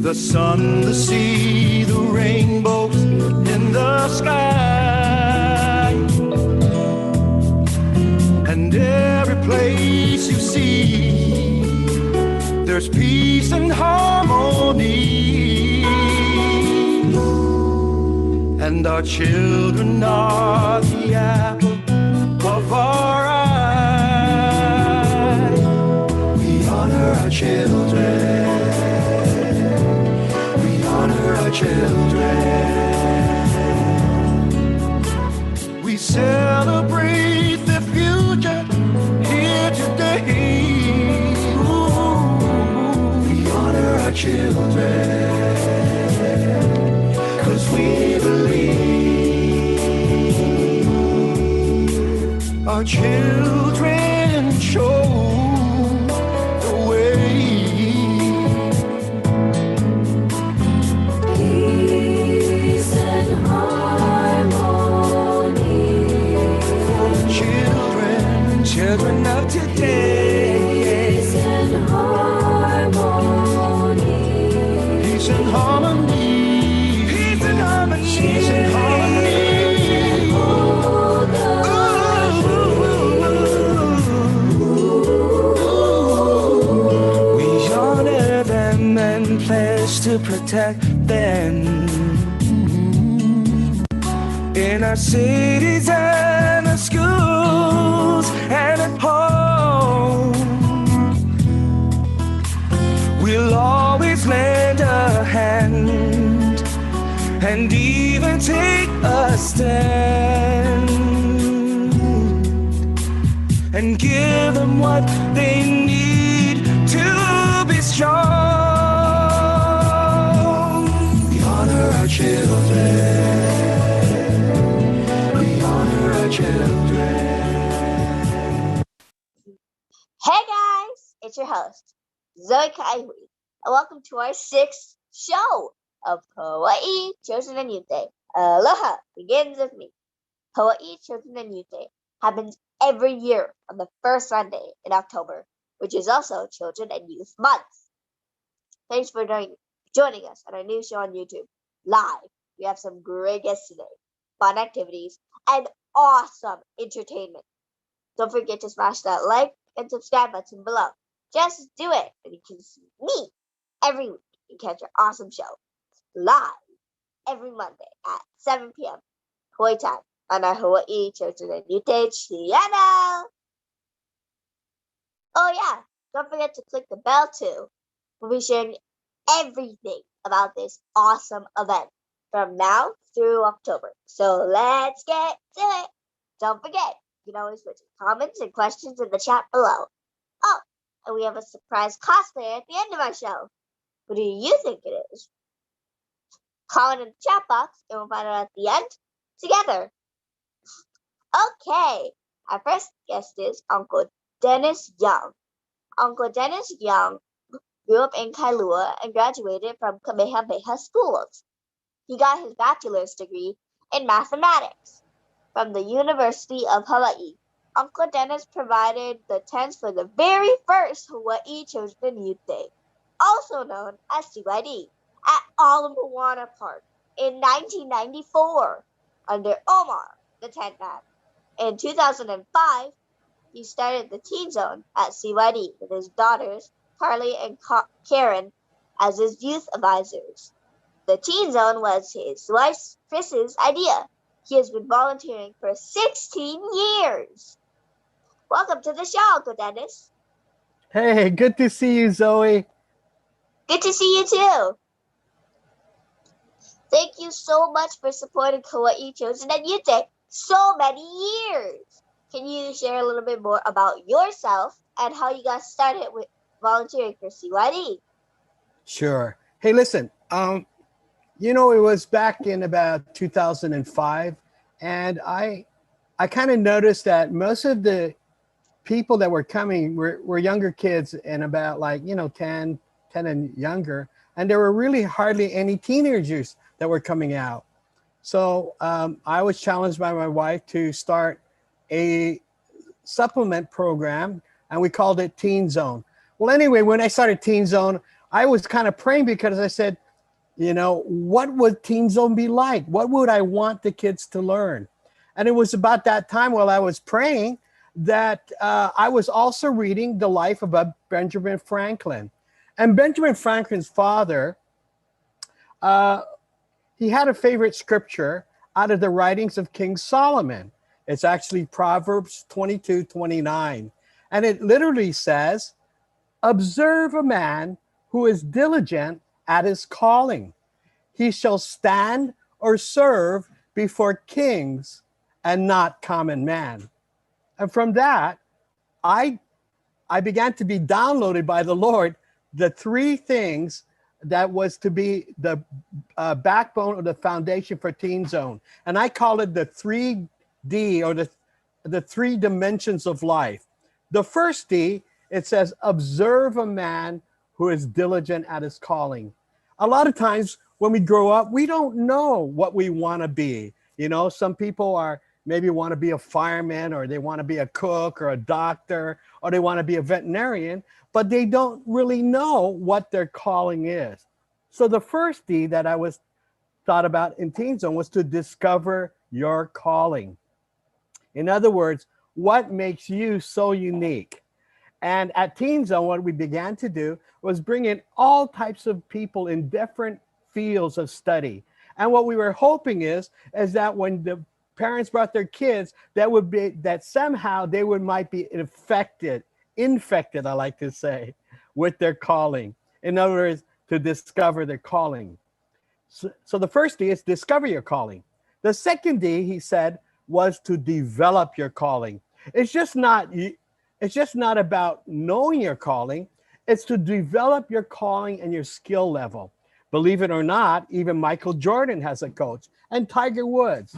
The sun, the sea, the rainbows in the sky. And every place you see, there's peace and harmony. And our children are the apple of our eye. We honor our children. We honor our children. We celebrate the future here today. Ooh, we honor our children, 'cause we believe our children show the way. Peace and harmony. Children of today. Peace and harmony. Peace and harmony. Peace and harmony. Peace and harmony. We honor them and pledge to protect them in our cities and our schools and at home. We'll always lend a hand and even take a stand and give them what they need to be strong. We honor our children. We honor our children. Hey guys, it's your host, Zoe Kaihui, and welcome to our 6th show of Hawaii Children and Youth Day. Aloha begins with me. Hawaii Children and Youth Day happens every year on the first Sunday in October, which is also Children and Youth Month. Thanks for joining us on our new show on YouTube, live. We have some great guests today, fun activities, and awesome entertainment. Don't forget to smash that like and subscribe button below. Just do it, and you can see me every week and catch our awesome show live every Monday at 7 p.m. Hawaii time on our Hawaii Children and Youth Day channel. Oh yeah, don't forget to click the bell too. We'll be sharing everything about this awesome event from now through October. So let's get to it. Don't forget, you can always put your comments and questions in the chat below. Oh, and we have a surprise cosplayer at the end of our show. Who do you think it is? Comment in the chat box and we'll find out at the end together. Okay, our first guest is Uncle Dennis Young. Uncle Dennis Young grew up in Kailua and graduated from Kamehameha schools. He got his bachelor's degree in mathematics from the University of Hawaii. Uncle Dennis provided the tents for the very first Hawaii Children and Youth Day, also known as CYD, at Ala Moana Park in 1994 under Omar, the tent man. In 2005, he started the Teen Zone at CYD with his daughters, Carly and Karen, as his youth advisors. The Teen Zone was his wife Chris's idea. He has been volunteering for 16 years. Welcome to the show, Uncle Dennis. Hey, good to see you, Zoe. Good to see you too. Thank you so much for supporting Hawaii Children and Youth Day so many years. Can you share a little bit more about yourself and how you got started with volunteering for CYD? Sure. Hey, listen, it was back in about 2005, and I kind of noticed that most of the people that were coming were younger kids and about 10 and younger, and there were really hardly any teenagers that were coming out. So I was challenged by my wife to start a supplement program, and we called it Teen Zone. Well, anyway, when I started Teen Zone, I was kind of praying because I said, you know, what would Teen Zone be like? What would I want the kids to learn? And it was about that time while I was praying that I was also reading the life of Benjamin Franklin. And Benjamin Franklin's father, uh, he had a favorite scripture out of the writings of King Solomon. It's actually Proverbs 22:29. And it literally says, observe a man who is diligent at his calling. He shall stand or serve before kings and not common man. And from that, I I began to be downloaded by the Lord the three things that was to be the backbone or the foundation for Teen Zone. And I call it the 3D or the three dimensions of life. The first D, it says, observe a man who is diligent at his calling. A lot of times when we grow up, we don't know what we want to be. You know, some people are maybe want to be a fireman, or they want to be a cook or a doctor, or they want to be a veterinarian, but they don't really know what their calling is. So the first D that I was thought about in Teen Zone was to discover your calling. In other words, what makes you so unique? And at Teen Zone, what we began to do was bring in all types of people in different fields of study. And what we were hoping is that when the parents brought their kids, that somehow they might be infected, I like to say, with their calling. In other words, to discover their calling. So the first D is discover your calling. The second D, he said, was to develop your calling. It's just not about knowing your calling. It's to develop your calling and your skill level. Believe it or not, even Michael Jordan has a coach, and Tiger Woods,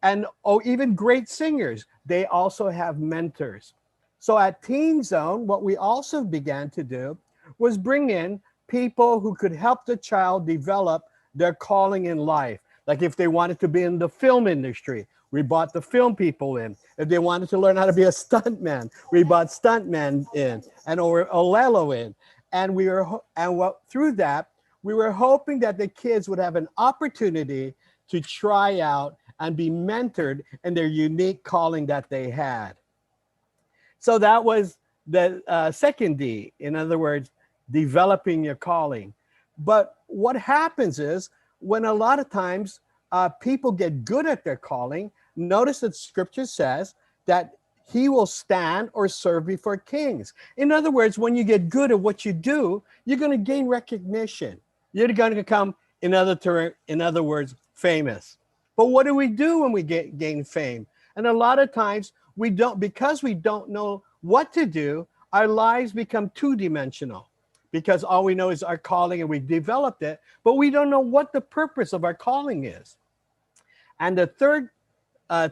and even great singers. They also have mentors. So at Teen Zone, what we also began to do was bring in people who could help the child develop their calling in life. Like if they wanted to be in the film industry, we brought the film people in. If they wanted to learn how to be a stuntman, we brought stuntmen in, and or Olelo in. And through that, we were hoping that the kids would have an opportunity to try out and be mentored in their unique calling that they had. So that was the second D. In other words, developing your calling. But what happens is when a lot of times people get good at their calling, notice that scripture says that he will stand or serve before kings. In other words, when you get good at what you do, you're going to gain recognition. You're going to become, in other words, famous. But what do we do when we gain fame? And a lot of times because we don't know what to do, our lives become two-dimensional, because all we know is our calling and we developed it, but we don't know what the purpose of our calling is. And the third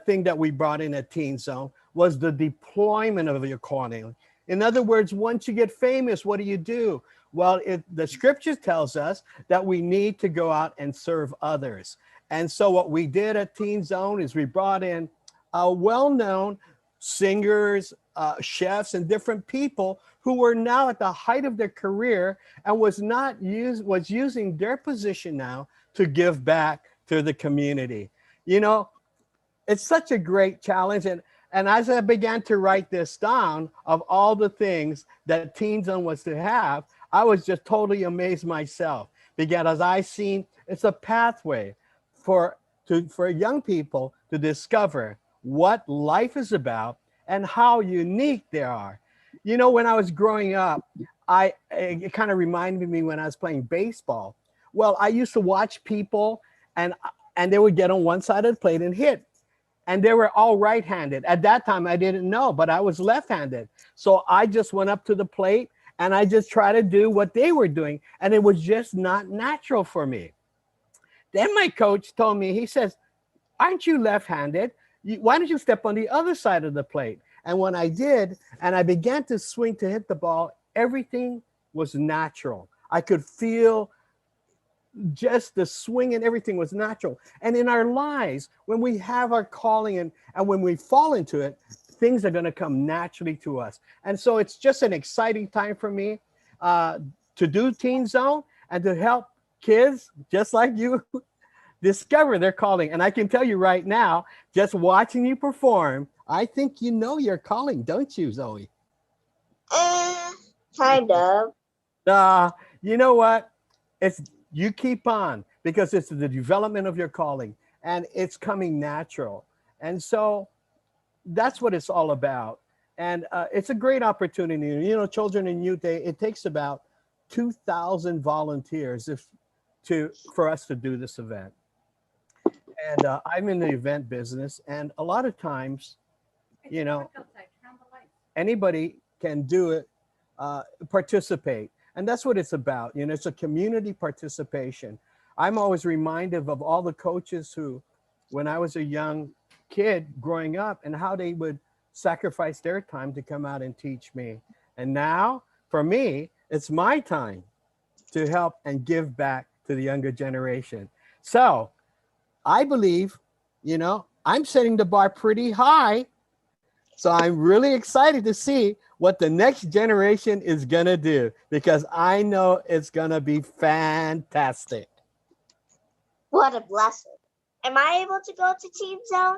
thing that we brought in at Teen Zone was the deployment of your calling. In other words, once you get famous, what do? Well, the scripture tells us that we need to go out and serve others. And so what we did at Teen Zone is we brought in well-known singers, chefs, and different people who were now at the height of their career and was using their position now to give back to the community. You know, it's such a great challenge. And as I began to write this down of all the things that Teen Zone was to have, I was just totally amazed myself, because as I seen, it's a pathway for young people to discover what life is about and how unique they are. You know, when I was growing up, it kind of reminded me when I was playing baseball. Well, I used to watch people and they would get on one side of the plate and hit. And they were all right-handed. At that time, I didn't know, but I was left-handed. So I just went up to the plate and I just tried to do what they were doing. And it was just not natural for me. Then my coach told me, he says, aren't you left-handed? Why don't you step on the other side of the plate? And when I did, and I began to swing to hit the ball, everything was natural. I could feel just the swing and everything was natural. And in our lives, when we have our calling and when we fall into it, things are going to come naturally to us. And so it's just an exciting time for me. to do Teen Zone and to help kids just like you discover their calling. And I can tell you right now, just watching you perform, I think you know your calling, don't you, Zoe? Eh, kind of. Uh, you know what? It's you keep on because it's the development of your calling and it's coming natural. And so that's what it's all about. And it's a great opportunity. You know, Children and Youth Day, it takes about 2,000 volunteers for us to do this event. And I'm in the event business, and a lot of times, you know, anybody can do it, participate, and that's what it's about. You know, it's a community participation. I'm always reminded of all the coaches who, when I was a young kid growing up, and how they would sacrifice their time to come out and teach me. And now, for me, it's my time to help and give back to the younger generation. So I believe, you know, I'm setting the bar pretty high. So I'm really excited to see what the next generation is going to do because I know it's going to be fantastic. What a blessing. Am I able to go to Teen Zone?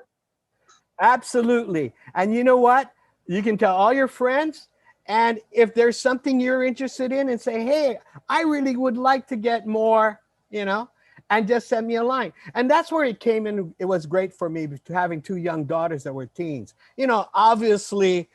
Absolutely. And you know what? You can tell all your friends. And if there's something you're interested in and say, hey, I really would like to get more, you know, and just send me a line. And that's where it came in. It was great for me having two young daughters that were teens. You know, obviously,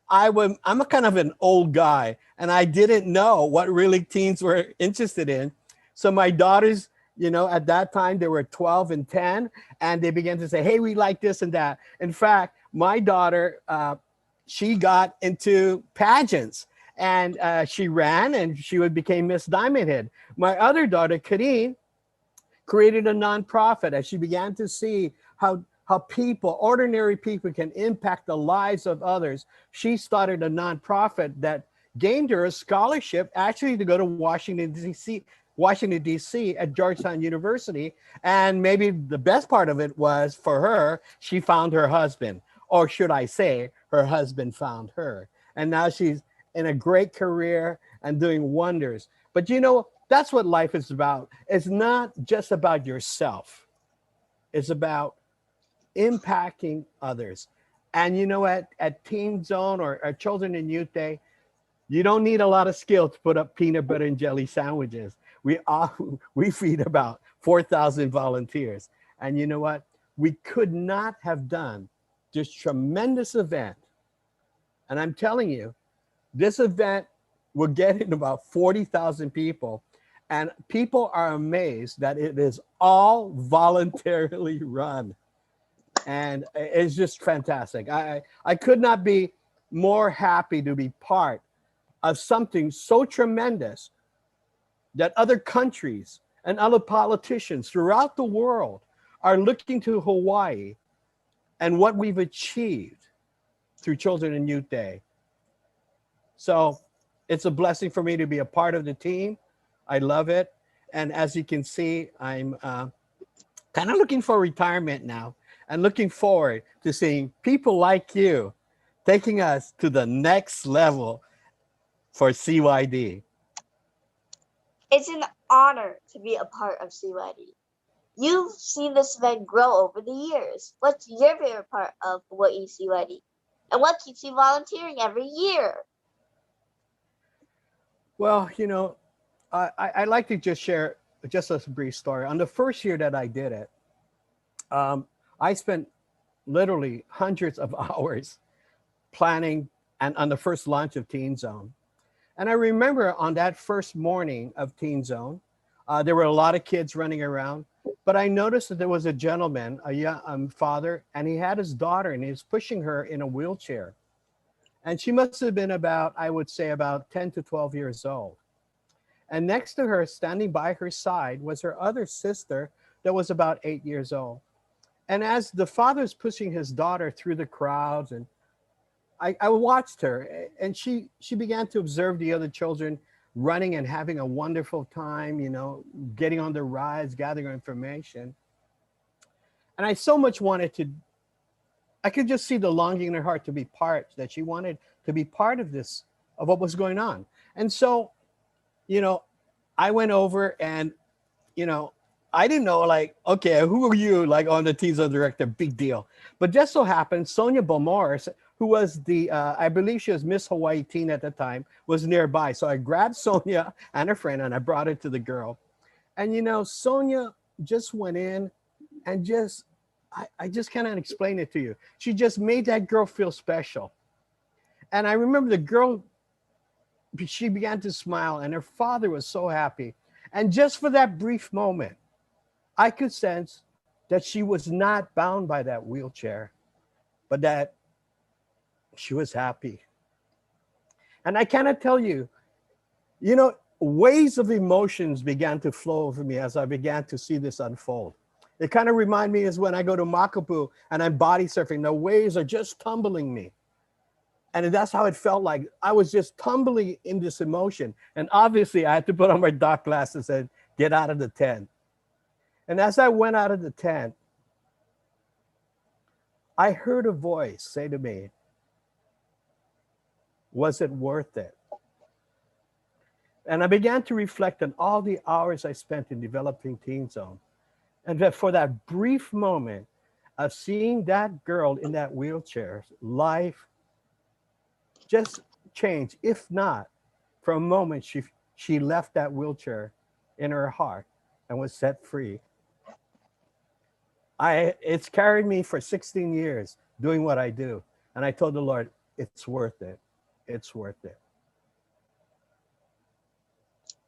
I'm a kind of an old guy, and I didn't know what really teens were interested in. So my daughters, you know, at that time, they were 12 and 10, and they began to say, hey, we like this and that. In fact, my daughter, she got into pageants, and she ran, and she became Miss Diamond Head. My other daughter, Karine, created a nonprofit as she began to see how people, ordinary people, can impact the lives of others. She started a nonprofit that gained her a scholarship actually to go to Washington, D.C. at Georgetown University. And maybe the best part of it was for her, she found her husband, or should I say, her husband found her. And now she's in a great career and doing wonders. But you know, that's what life is about. It's not just about yourself. It's about impacting others. And you know, at Teen Zone or Children and Youth Day, you don't need a lot of skill to put up peanut butter and jelly sandwiches. We feed about 4,000 volunteers. And you know what? We could not have done this tremendous event. And I'm telling you, this event will get in about 40,000 people. And people are amazed that it is all voluntarily run. And it's just fantastic. I could not be more happy to be part of something so tremendous that other countries and other politicians throughout the world are looking to Hawaii and what we've achieved through Children and Youth Day. So it's a blessing for me to be a part of the team. I love it. And as you can see, I'm kind of looking for retirement now and looking forward to seeing people like you taking us to the next level for CYD. It's an honor to be a part of CYD. You've seen this event grow over the years. What's your favorite part of Hawaii CYD? And what keeps you volunteering every year? Well, you know, I like to just share just a brief story. On the first year that I did it, I spent literally hundreds of hours planning and on the first launch of Teen Zone. And I remember on that first morning of Teen Zone, there were a lot of kids running around, but I noticed that there was a gentleman, a young father, and he had his daughter and he was pushing her in a wheelchair. And she must have been about, I would say, about 10 to 12 years old. And next to her, standing by her side, was her other sister that was about 8 years old. And as the father's pushing his daughter through the crowds, and I watched her, and she began to observe the other children running and having a wonderful time, you know, getting on the rides, gathering information. And I so much wanted to, I could just see the longing in her heart to be part, that she wanted to be part of this, of what was going on. And so you know, I went over and, you know, I didn't know, like, okay, who are you, like, on the teaser director? Big deal. But just so happened, Sonia Beaumont, who was the, I believe she was Miss Hawaii teen at the time, was nearby. So I grabbed Sonia and her friend and I brought her to the girl. And, Sonia just went in and just, I just cannot explain it to you. She just made that girl feel special. And I remember the girl, she began to smile and her father was so happy. And just for that brief moment, I could sense that she was not bound by that wheelchair, but that she was happy. And I cannot tell you, waves of emotions began to flow over me as I began to see this unfold. It kind of reminds me as when I go to Makapu and I'm body surfing, the waves are just tumbling me. And that's how it felt like. I was just tumbling in this emotion. And obviously, I had to put on my dark glasses and get out of the tent. And as I went out of the tent, I heard a voice say to me, was it worth it? And I began to reflect on all the hours I spent in developing Teen Zone. And that for that brief moment of seeing that girl in that wheelchair, life just changed. If not, for a moment, she left that wheelchair in her heart and was set free. It's carried me for 16 years doing what I do. And I told the Lord, it's worth it. It's worth it.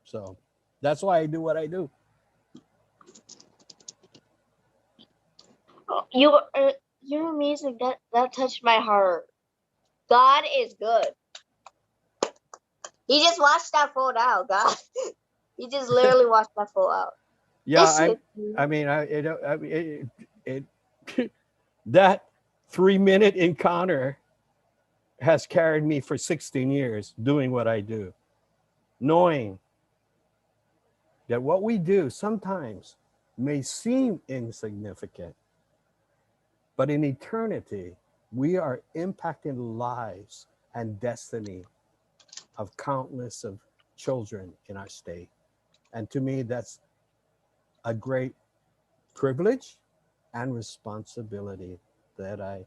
So that's why I do what I do. You're amazing. That touched my heart. God is good. He just watched that phone out, God. He just literally watched that phone out. Yeah, I mean, it that 3-minute encounter has carried me for 16 years doing what I do, knowing that what we do sometimes may seem insignificant, but in eternity, we are impacting lives and destiny of countless of children in our state. And to me, that's a great privilege and responsibility that I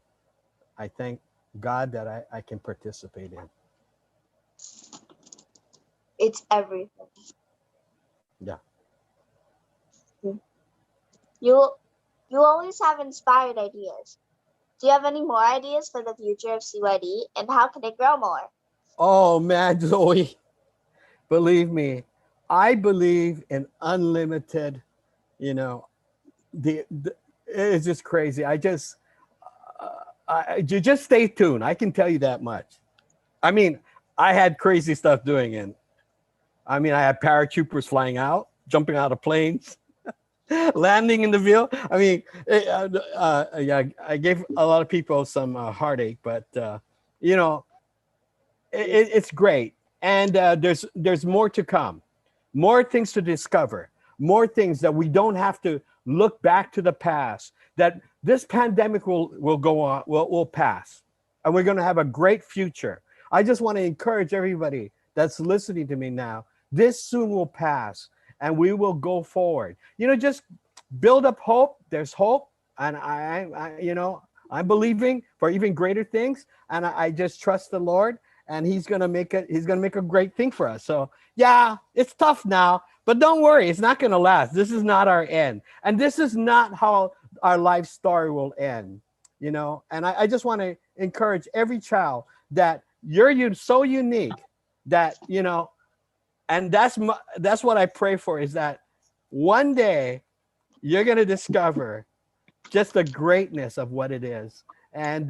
thank God that I can participate in. It's everything. Yeah. You always have inspired ideas. Do you have any more ideas for the future of CYD, and how can it grow more? Oh man, Zoe, believe me, I believe in unlimited, you know, the it's just crazy. You just stay tuned. I can tell you that much. I mean, I had crazy stuff doing it. I mean, I had paratroopers flying out, jumping out of planes, landing in the field. I mean, yeah, I gave a lot of people some heartache, but you know, it's great. And there's more to come, more things to discover, more things that we don't have to look back to the past. That this pandemic will go on, will pass, and we're going to have a great future. I just want to encourage everybody that's listening to me now. This soon will pass, and we will go forward. Just build up hope. There's hope, and I'm believing for even greater things, and I just trust the Lord, and He's gonna make it. He's gonna make a great thing for us. So yeah, it's tough now, but don't worry, it's not gonna last. This is not our end, and this is not how our life story will end. And I just want to encourage every child that you're so unique that and that's what I pray for, is that one day you're gonna discover just the greatness of what it is, and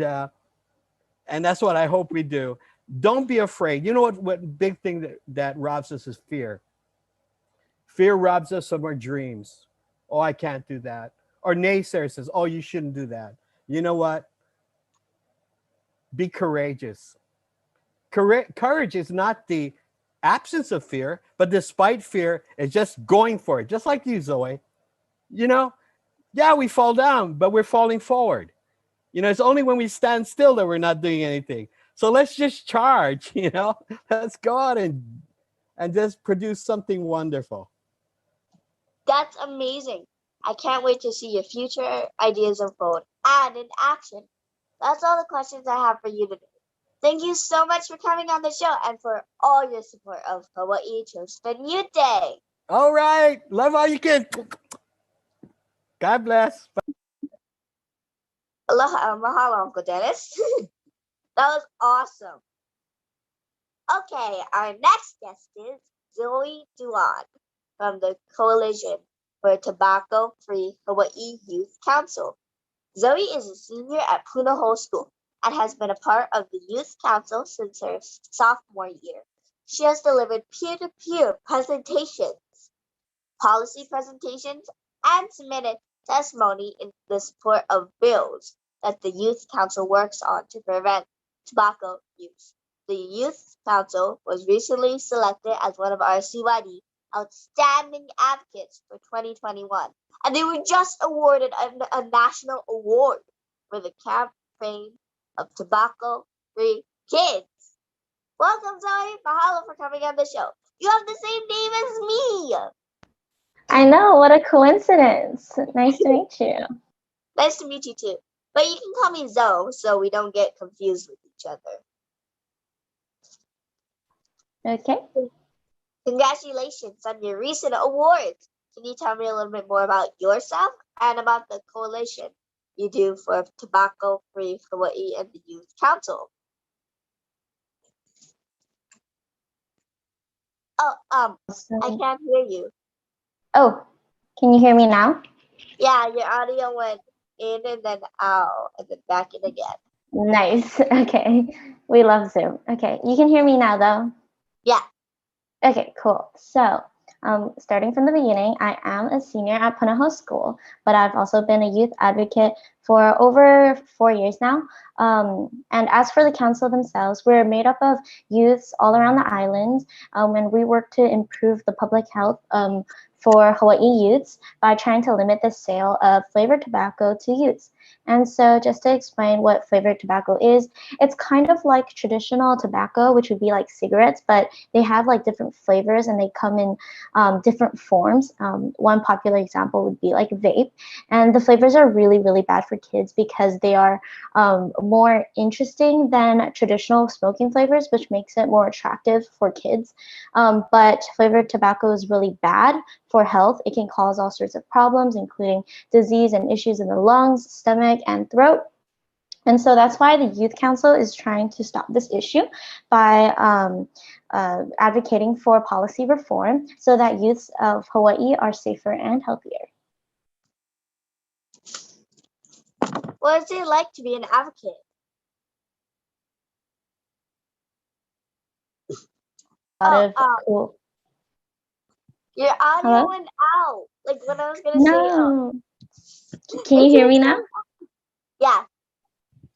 that's what I hope we do. Don't be afraid. You know what big thing that robs us is fear. Fear robs us of our dreams. Oh, I can't do that. Or naysayer says, oh, you shouldn't do that. You know what? Be courageous. Courage is not the absence of fear, but despite fear, it's just going for it. Just like you, Zoe. Yeah, we fall down, but we're falling forward. It's only when we stand still that we're not doing anything. So let's just charge, let's go out and just produce something wonderful. That's amazing. I can't wait to see your future ideas unfold and in action. That's all the questions I have for you today. Thank you so much for coming on the show and for all your support of Hawaii Children Youth Day. All right. Love all you kids. God bless. Aloha, mahalo, Uncle Dennis. That was awesome. Okay, our next guest is Zoe Duan from the Coalition for Tobacco Free Hawaii Youth Council. Zoe is a senior at Punahou School and has been a part of the Youth Council since her sophomore year. She has delivered peer-to-peer presentations, policy presentations, and submitted testimony in the support of bills that the Youth Council works on to prevent tobacco use. The Youth Council was recently selected as one of our CYD Outstanding Advocates for 2021, and they were just awarded a national award for the campaign of tobacco-free kids. Welcome, Zoe. Mahalo for coming on the show. You have the same name as me. I know, what a coincidence. Nice to meet you. Nice to meet you too. But you can call me Zoe so we don't get confused with each other. Okay. Congratulations on your recent awards. Can you tell me a little bit more about yourself and about the coalition you do for Tobacco Free Hawaii and the Youth Council? Oh, I can't hear you. Oh, can you hear me now? Yeah, your audio went in and then out and then back in again. Nice. Okay. We love Zoom. Okay. You can hear me now, though? Yeah. Okay, cool. So, starting from the beginning, I am a senior at Punahou School, but I've also been a youth advocate for over 4 years now. And as for the council themselves, we're made up of youths all around the island, and we work to improve the public health for Hawaii youths by trying to limit the sale of flavored tobacco to youths. And so just to explain what flavored tobacco is, it's kind of like traditional tobacco, which would be like cigarettes, but they have like different flavors and they come in different forms. One popular example would be like vape. And the flavors are really, really bad for kids because they are more interesting than traditional smoking flavors, which makes it more attractive for kids. But flavored tobacco is really bad for health. It can cause all sorts of problems, including disease and issues in the lungs, stomach, and throat. And so that's why the Youth Council is trying to stop this issue by advocating for policy reform so that youths of Hawaii are safer and healthier. What is it like to be an advocate? Cool. Your audio Hello? went out. Like when I was gonna say, No. Can you hear me now? Yeah.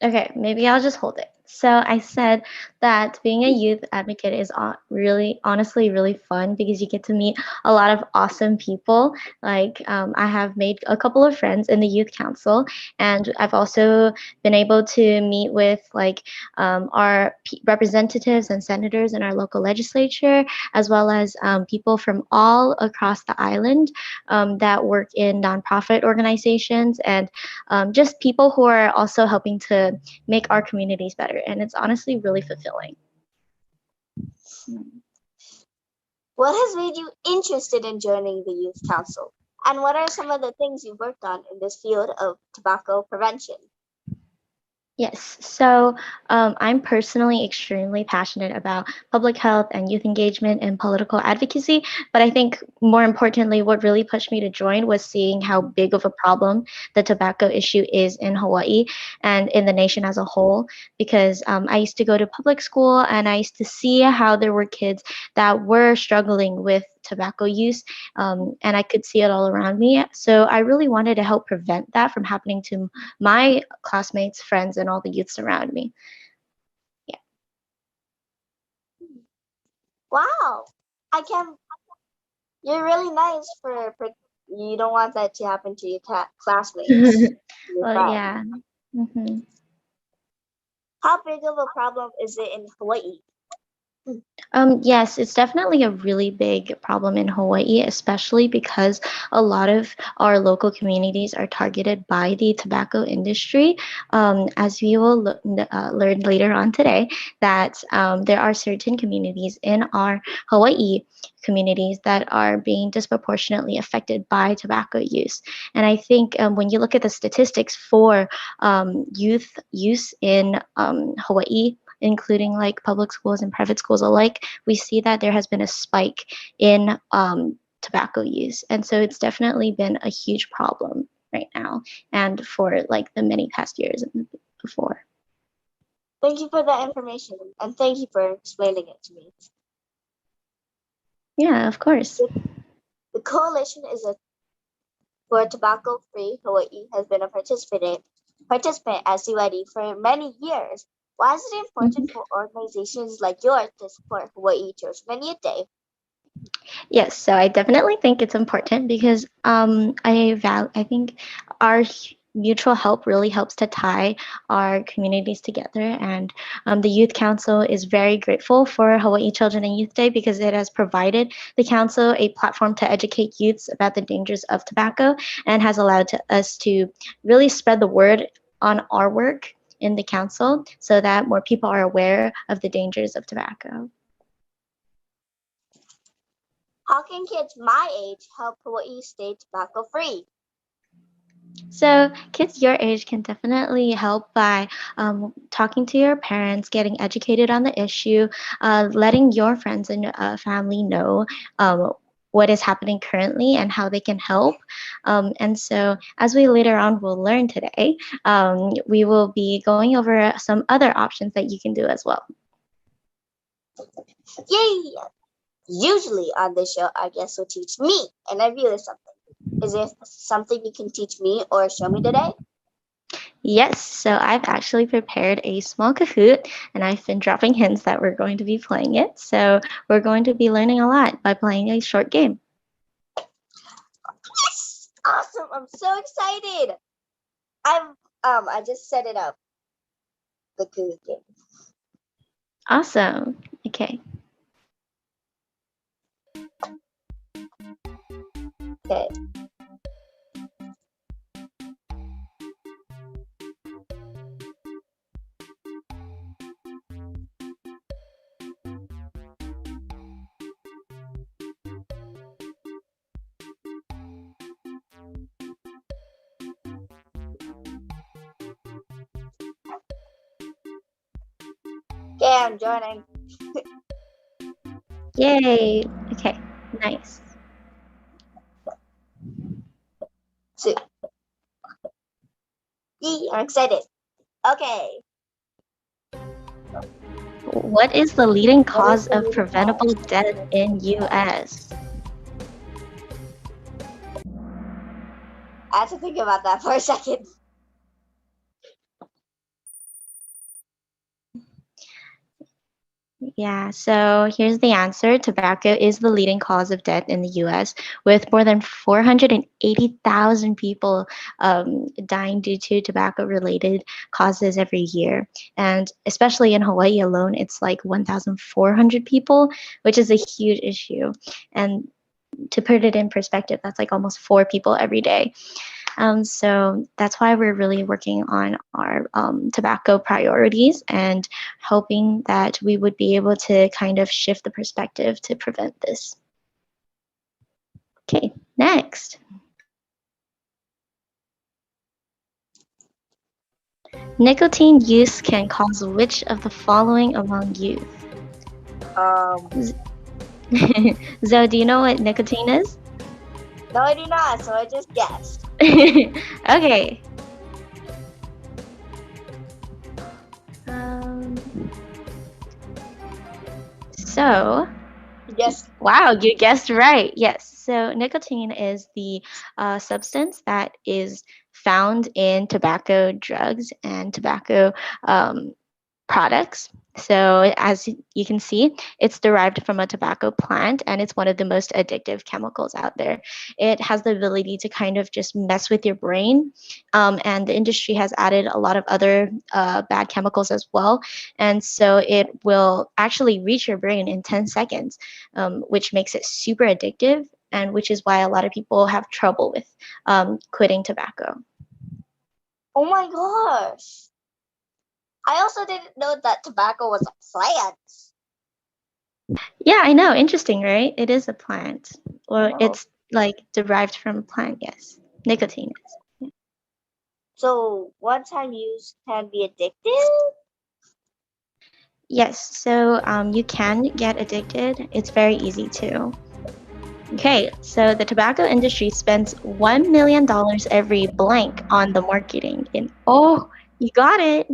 Okay, maybe I'll just hold it. So I said that being a youth advocate is really, honestly, really fun because you get to meet a lot of awesome people. Like I have made a couple of friends in the youth council, and I've also been able to meet with like our representatives and senators in our local legislature, as well as people from all across the island that work in nonprofit organizations and just people who are also helping to make our communities better. And it's honestly really fulfilling. What has made you interested in joining the Youth Council? And what are some of the things you've worked on in this field of tobacco prevention? Yes, so I'm personally extremely passionate about public health and youth engagement and political advocacy. But I think more importantly, what really pushed me to join was seeing how big of a problem the tobacco issue is in Hawaii and in the nation as a whole. Because I used to go to public school and I used to see how there were kids that were struggling with tobacco use, and I could see it all around me. So I really wanted to help prevent that from happening to my classmates, friends, and all the youths around me. Yeah. Wow. I can. You're really nice for you don't want that to happen to your classmates. Your Well, friends. yeah. Mm-hmm. How big of a problem is it in Hawaii? Yes, it's definitely a really big problem in Hawaii, especially because a lot of our local communities are targeted by the tobacco industry. As we will learn later on today, that there are certain communities in our Hawaii communities that are being disproportionately affected by tobacco use. And I think when you look at the statistics for youth use in Hawaii, including like public schools and private schools alike, we see that there has been a spike in tobacco use. And so it's definitely been a huge problem right now and for like the many past years and before. Thank you for that information and thank you for explaining it to me. Yeah, of course. The coalition is a for tobacco-free Hawaii has been a participant at CYD for many years. Why is it important Mhm. for organizations like yours to support Hawaii Children Youth Day? Yes, so I definitely think it's important because I think our mutual help really helps to tie our communities together. And the Youth Council is very grateful for Hawaii Children and Youth Day because it has provided the council a platform to educate youths about the dangers of tobacco and has allowed us to really spread the word on our work in the council so that more people are aware of the dangers of tobacco. How can kids my age help Hawaii stay tobacco-free? So, kids your age can definitely help by talking to your parents, getting educated on the issue, letting your friends and family know what is happening currently and how they can help. And so, as we later on will learn today, we will be going over some other options that you can do as well. Yay! Usually on this show, our guests will teach me and I realize something. Is there something you can teach me or show me today? Yes, so I've actually prepared a small Kahoot and I've been dropping hints that we're going to be playing it. So we're going to be learning a lot by playing a short game. Yes! Awesome! I'm so excited. I just set it up. The good game. Awesome. Okay. Okay. Okay, I'm joining. Yay. Okay. Nice. Two. Yee, I'm excited. Okay. What is the leading What is cause the of leading preventable cause? death in US? I have to think about that for a second. Yeah, so here's the answer. Tobacco is the leading cause of death in the US, with more than 480,000 people dying due to tobacco related causes every year. And especially in Hawaii alone, it's like 1,400 people, which is a huge issue. And to put it in perspective, that's like almost four people every day. So that's why we're really working on our tobacco priorities and hoping that we would be able to kind of shift the perspective to prevent this. Okay, next. Nicotine use can cause which of the following among youth? Um, Zoe, do you know what nicotine is? no, I do not. So I just guessed. Okay. Um, so Yes. wow, you guessed right. Yes. So nicotine is the substance that is found in tobacco drugs and tobacco products. So, as you can see, it's derived from a tobacco plant and it's one of the most addictive chemicals out there. It has the ability to kind of just mess with your brain. And the industry has added a lot of other bad chemicals as well. And so it will actually reach your brain in 10 seconds, which makes it super addictive. And which is why a lot of people have trouble with quitting tobacco. Oh my gosh. I also didn't know that tobacco was a plant. Yeah, I know. Interesting, right? It is a plant. Or Oh. it's like derived from a plant, yes. Nicotine is. So one time use can be addictive? Yes, so you can get addicted. It's very easy too. Okay, so the tobacco industry spends $1 million every blank on the marketing. And oh, you got it.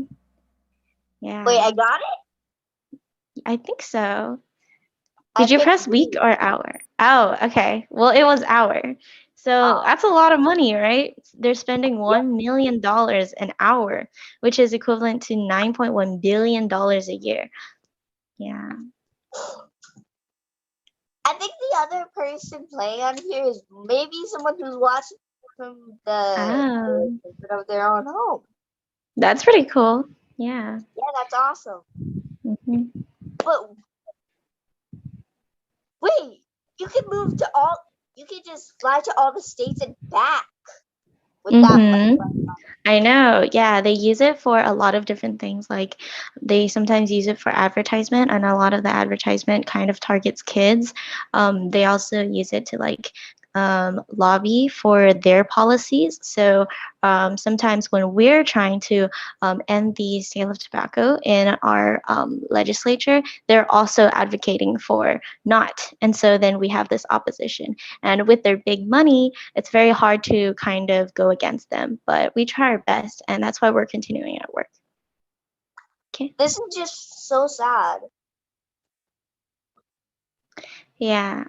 Wait, I Yeah, got it? I think so. I Did you picked press week B. or hour? Oh, okay. Well, it was hour. So Oh. that's a lot of money, right? They're spending Yep. $1 million an hour, which is equivalent to $9.1 billion a year. Yeah. I think the other person playing on here is maybe someone who's watching from the Oh, comfort of their own home. that's pretty cool. Yeah. Yeah, that's awesome. Hmm. But wait, you can move to all. You can just fly to all the states and back with that Mm-hmm. money. I know. Yeah, they use it for a lot of different things. Like they sometimes use it for advertisement, and a lot of the advertisement kind of targets kids. They also use it to like lobby for their policies. So sometimes when we're trying to end the sale of tobacco in our legislature, they're also advocating for not. And so then we have this opposition. And with their big money, it's very hard to kind of go against them, but we try our best, and that's why we're continuing our work. Okay. This is just so sad. Yeah.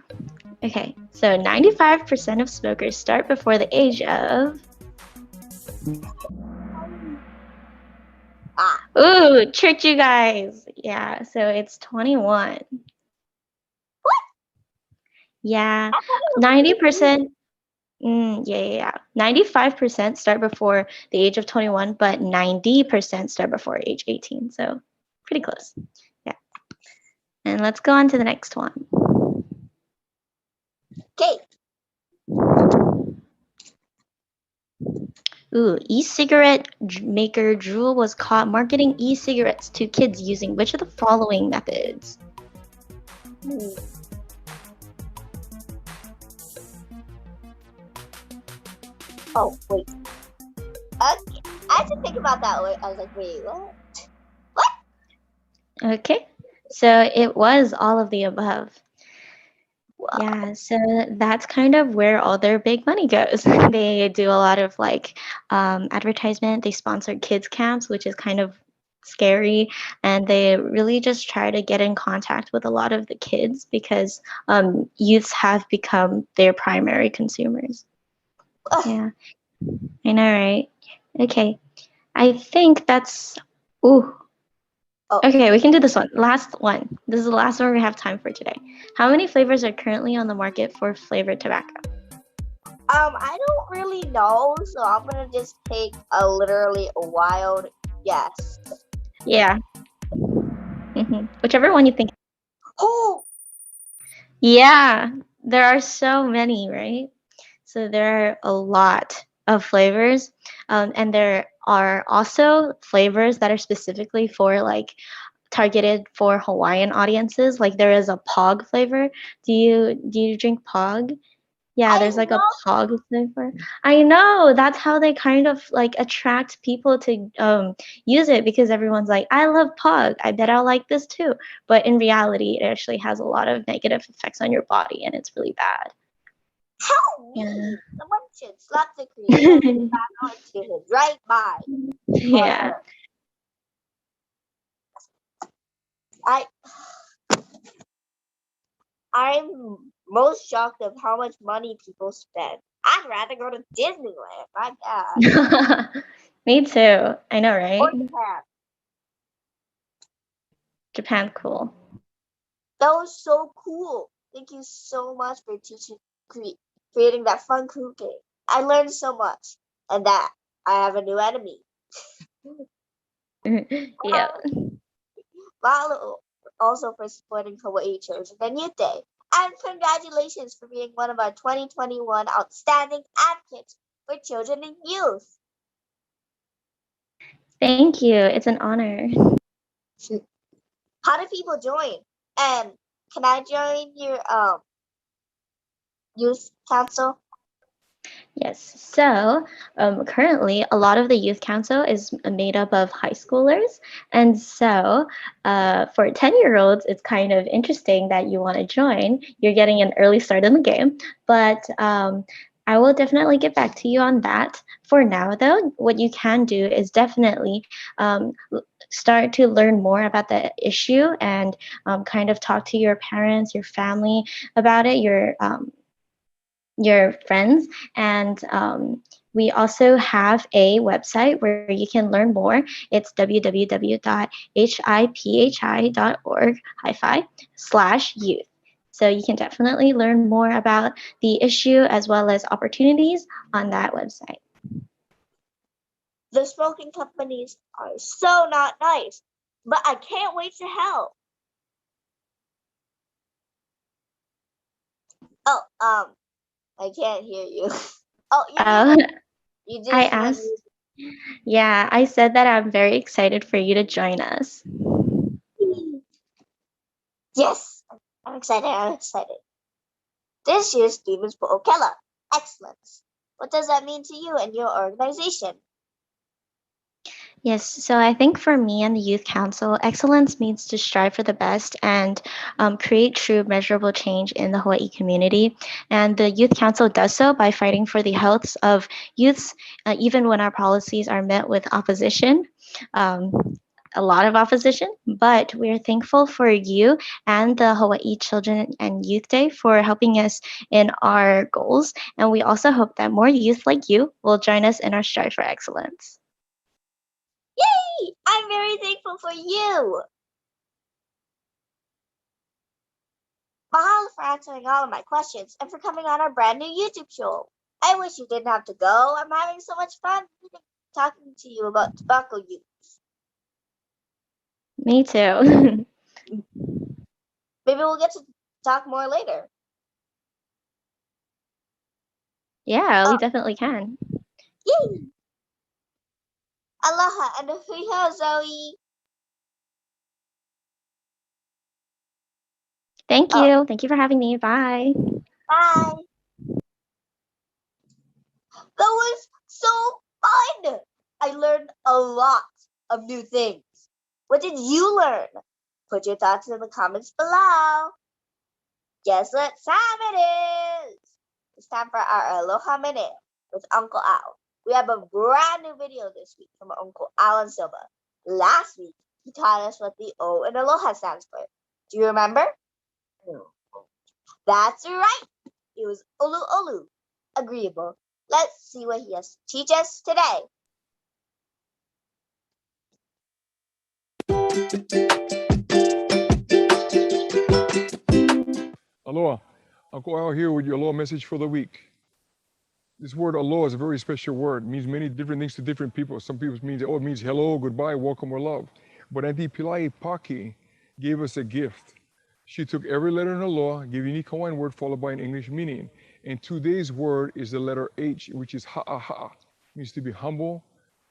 Okay. So 95% of smokers start before the age of. Ah, Ooh, tricked you guys. Yeah. So it's 21. Yeah. I thought it was 18. 90%. Yeah, yeah, yeah. 95% start before the age of 21, but 90% start before age 18. So pretty close. Yeah. And let's go on to the next one. Okay, Ooh, e-cigarette maker Juul was caught marketing e-cigarettes to kids using which of the following methods? hmm. Oh wait. Okay. I had to think about that. I was like, wait, what? Okay, so it was all of the above. Wow. Yeah, so that's kind of where all their big money goes. They do a lot of like advertisement. They sponsor kids camps, which is kind of scary, and they really just try to get in contact with a lot of the kids because youths have become their primary consumers. Yeah, I know, right? Okay, I think that's. Ooh, Oh, okay, we can do this one. Last one. This is the last one we have time for today. How many flavors are currently on the market for flavored tobacco? I don't really know, so I'm gonna just take a literally a wild guess. Yeah. Whichever one you think. Oh, Yeah, there are so many, right? So there are a lot of flavors, and there are also flavors that are specifically for like targeted for Hawaiian audiences. Like there is a Pog flavor. Do you drink Pog? Yeah, I there's like a love. Pog flavor. I know that's how they kind of like attract people to use it because everyone's like, I love Pog. I bet I'll like this too. But in reality, it actually has a lot of negative effects on your body, and it's really bad. How Yeah. mean! Someone should slap the creator of tobacco into his right mind. Or Yeah. her. I I'm most shocked of how much money people spend. I'd rather go to Disneyland, my God, Me too. I know, right? or Japan. Japan, cool. That was so cool. Thank you so much for creating that fun cool game. I learned so much, and that I have a new enemy. Yeah. Mahalo also for supporting Hawaii Children and Youth Day. And congratulations for being one of our 2021 outstanding advocates for children and youth. Thank you. It's an honor. How do people join? And can I join your youth council? Yes. So currently, a lot of the youth council is made up of high schoolers. And so for 10-year-olds, it's kind of interesting that you want to join. You're getting an early start in the game. But I will definitely get back to you on that. For now, though, what you can do is definitely start to learn more about the issue and kind of talk to your parents, your family about it, your friends. And we also have a website where you can learn more. It's www.hiphi.org/youth. So you can definitely learn more about the issue as well as opportunities on that website. The smoking companies are so not nice, but I can't wait to help. Oh, I can't hear you. Oh, you Uh, did. You I just went. asked, yeah, I said that I'm very excited for you to join us. Yes, I'm excited. I'm excited. This year's theme is Po'okela, excellence. What does that mean to you and your organization? Yes, so I think for me and the Youth Council, excellence means to strive for the best and create true measurable change in the Hawaii community. And the Youth Council does so by fighting for the health of youths, even when our policies are met with opposition. Um, a lot of opposition, but we are thankful for you and the Hawaii Children and Youth Day for helping us in our goals. And we also hope that more youth like you will join us in our strive for excellence. Yay! I'm very thankful for you. Mahalo for answering all of my questions and for coming on our brand new YouTube show. I wish you didn't have to go. I'm having so much fun talking to you about tobacco use. Me too. Maybe we'll get to talk more later. Yeah, we Oh, definitely can. yay! Aloha and hui Zoe. Thank Oh, you. Thank you for having me. Bye. bye. That was so fun. I learned a lot of new things. What did you learn? Put your thoughts in the comments below. Guess what time it is? It's time for our Aloha Minute with Uncle Al. We have a brand new video this week from Uncle Alan Silva. Last week, he taught us what the O in Aloha stands for. Do you remember? No. That's right. It was Olu Olu. Agreeable. Let's see what he has to teach us today. Aloha. Uncle Al here with your aloha message for the week. This word aloha is a very special word. It means many different things to different people. Some people mean, oh, it means hello, goodbye, welcome, or love. But Auntie Pilai Paki gave us a gift. She took every letter in aloha, gave a unique Hawaiian word followed by an English meaning. And today's word is the letter H, which is ha'a. Means to be humble,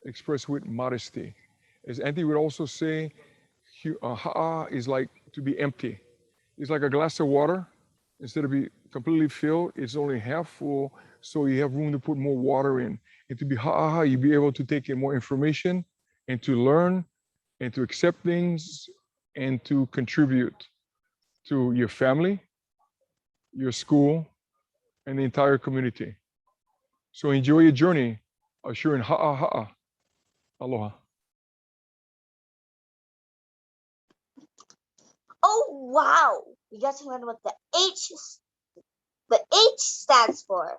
expressed with modesty. As Auntie would also say, ha'a is like to be empty. It's like a glass of water. Instead of being completely filled, it's only half full, so you have room to put more water in. And to be ha'aha, you'll be able to take in more information and to learn and to accept things and to contribute to your family, your school, and the entire community. So enjoy your journey. Assuring ha'aha'a. Aloha. Oh wow! We got to learn what the H stands for.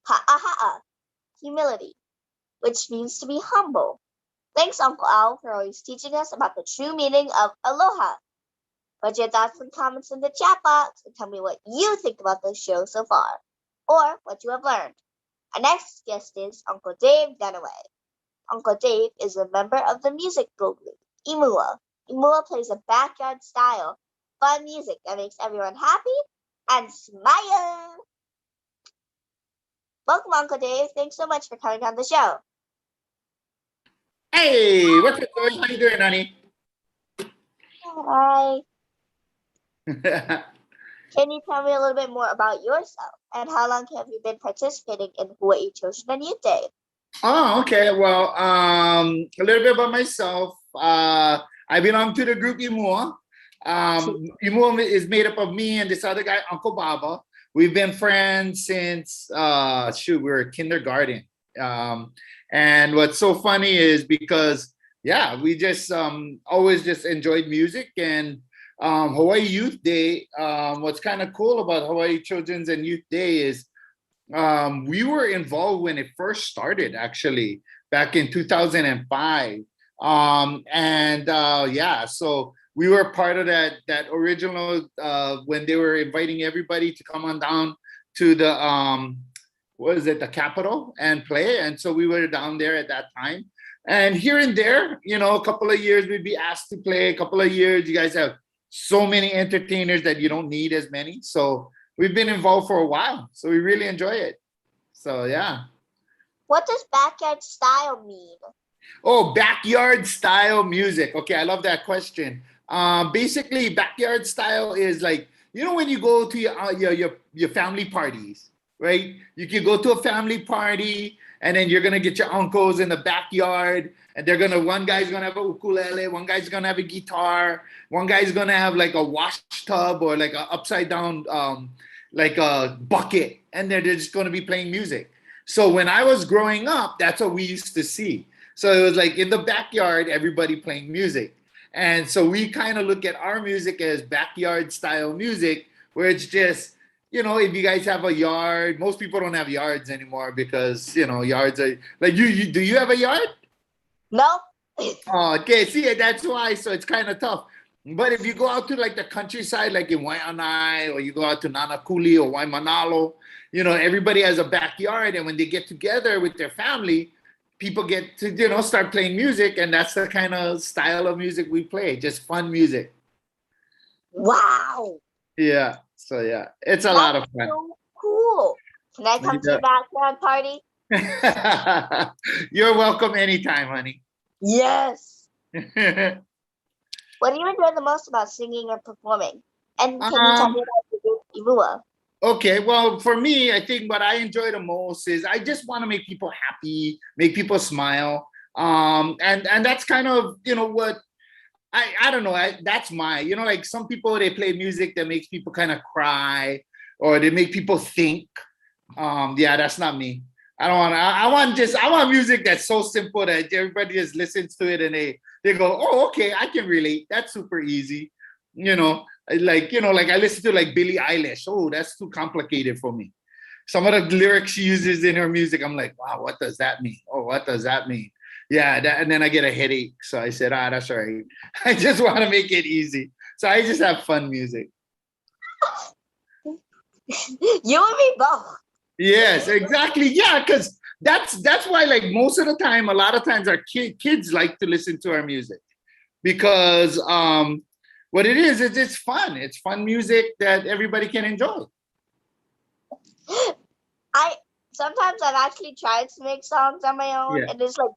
Ha'aha'a, humility, which means to be humble. Thanks, Uncle Al, for always teaching us about the true meaning of aloha. Put your thoughts and comments in the chat box and tell me what you think about the show so far, or what you have learned. Our next guest is Uncle Dave Dunaway. Uncle Dave is a member of the music group Imua. Imua plays a backyard style, fun music that makes everyone happy and smile. Welcome, Uncle Dave. Thanks so much for coming on the show. Hey, what's up, Joey? How you doing, honey? Hi. Can you tell me a little bit more about yourself and how long have you been participating in Hawaii Children Youth Day? Oh, okay. Well, a little bit about myself. I belong to the group Imua. Imua is made up of me and this other guy, Uncle Baba. We've been friends since we were kindergarten. And what's so funny is because we just always just enjoyed music, and Hawaii Youth Day. What's kind of cool about Hawaii Children's and Youth Day is we were involved when it first started, actually, back in 2005. So we were part of that original when they were inviting everybody to come on down to the the Capitol and play. And so we were down there at that time. And here and there, a couple of years we'd be asked to play. A couple of years, you guys have so many entertainers that you don't need as many. So we've been involved for a while. So we really enjoy it. So, yeah. What does backyard style mean? Oh, backyard style music. Okay, I love that question. Basically, backyard style is like, when you go to your family parties, right? You can go to a family party and then you're gonna get your uncles in the backyard, and one guy's gonna have a ukulele, one guy's gonna have a guitar, one guy's gonna have like a wash tub or like a upside down like a bucket, and they're just gonna be playing music. So when I was growing up, that's what we used to see. So it was like in the backyard, everybody playing music. And so we kind of look at our music as backyard style music, where it's just, if you guys have a yard, most people don't have yards anymore because, yards are like, do you have a yard? Nope. Oh, okay. See, that's why. So it's kind of tough. But if you go out to like the countryside, like in Waianae, or you go out to Nanakuli or Waimanalo, everybody has a backyard. And when they get together with their family, people get to, start playing music. And that's the kind of style of music we play, just fun music. Wow. Yeah. So, yeah, it's a lot of fun. So cool. Can I come to your backyard party? You're welcome anytime, honey. Yes. What do you enjoy the most about singing or performing? And can you tell me about the group Imua? Okay, well, for me, I think what I enjoy the most is I just want to make people happy, make people smile. And that's kind of, what I don't know. That's like some people, they play music that makes people kind of cry or they make people think. That's not me. I don't want to, I want music that's so simple that everybody just listens to it and they go, oh, okay, I can relate. That's super easy. Like I listen to like Billie Eilish. Oh, that's too complicated for me. Some of the lyrics she uses in her music, I'm like, wow, what does that mean? Oh, what does that mean? Yeah, and then I get a headache. So I said, that's all right. I just want to make it easy. So I just have fun music. You and me both. Yes, exactly. Yeah, because that's why, like, most of the time, a lot of times our kids like to listen to our music because what it is it's fun. It's fun music that everybody can enjoy. Sometimes I've actually tried to make songs on my own, and it's like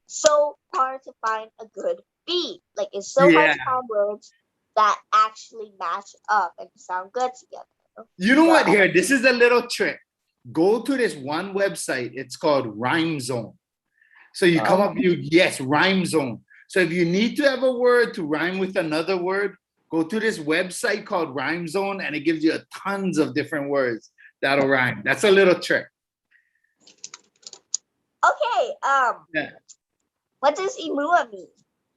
so hard to find a good beat. Like it's so hard to find words that actually match up and sound good together. You know what? Here, this is a little trick. Go to this one website. It's called Rhyme Zone. So you come up, Rhyme Zone. So if you need to have a word to rhyme with another word, go to this website called Rhyme Zone, and it gives you tons of different words that'll rhyme. That's a little trick. Okay. What does Imua mean?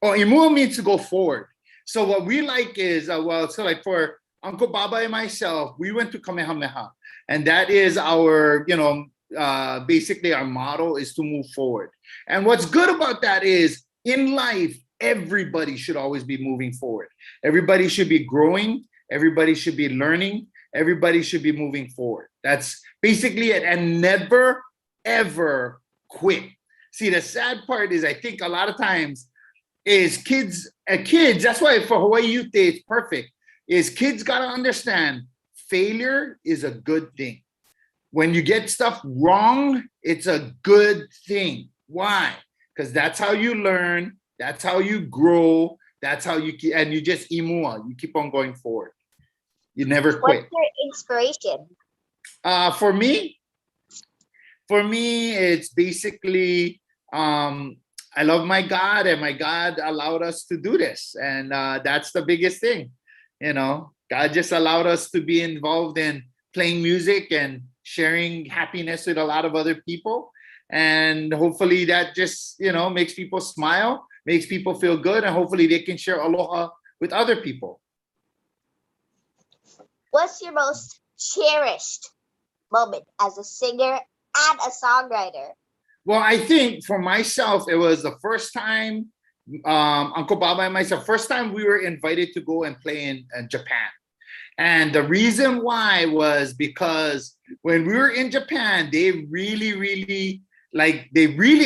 Oh, Imua means to go forward. So what we like is, so like for Uncle Baba and myself, we went to Kamehameha. And that is our, basically our motto is to move forward. And what's good about that is in life, everybody should always be moving forward. Everybody should be growing. Everybody should be learning. Everybody should be moving forward. That's basically it. And never, ever quit. See, the sad part is I think a lot of times is kids, that's why for Hawaii Youth Day, it's perfect, is kids got to understand failure is a good thing. When you get stuff wrong, it's a good thing. Why? Because that's how you learn. That's how you grow. That's how you keep, and you just imua. You keep on going forward. You never quit. What's your inspiration? For me, it's basically I love my God, and my God allowed us to do this, and that's the biggest thing. You know, God just allowed us to be involved in playing music and sharing happiness with a lot of other people, and hopefully that just, you know, makes people smile, makes people feel good, and hopefully they can share aloha with other people. What's your most cherished moment as a singer and a songwriter? Well, I think for myself, it was the first time, Uncle Baba and myself, first time we were invited to go and play in Japan. And the reason why was because when we were in Japan, they really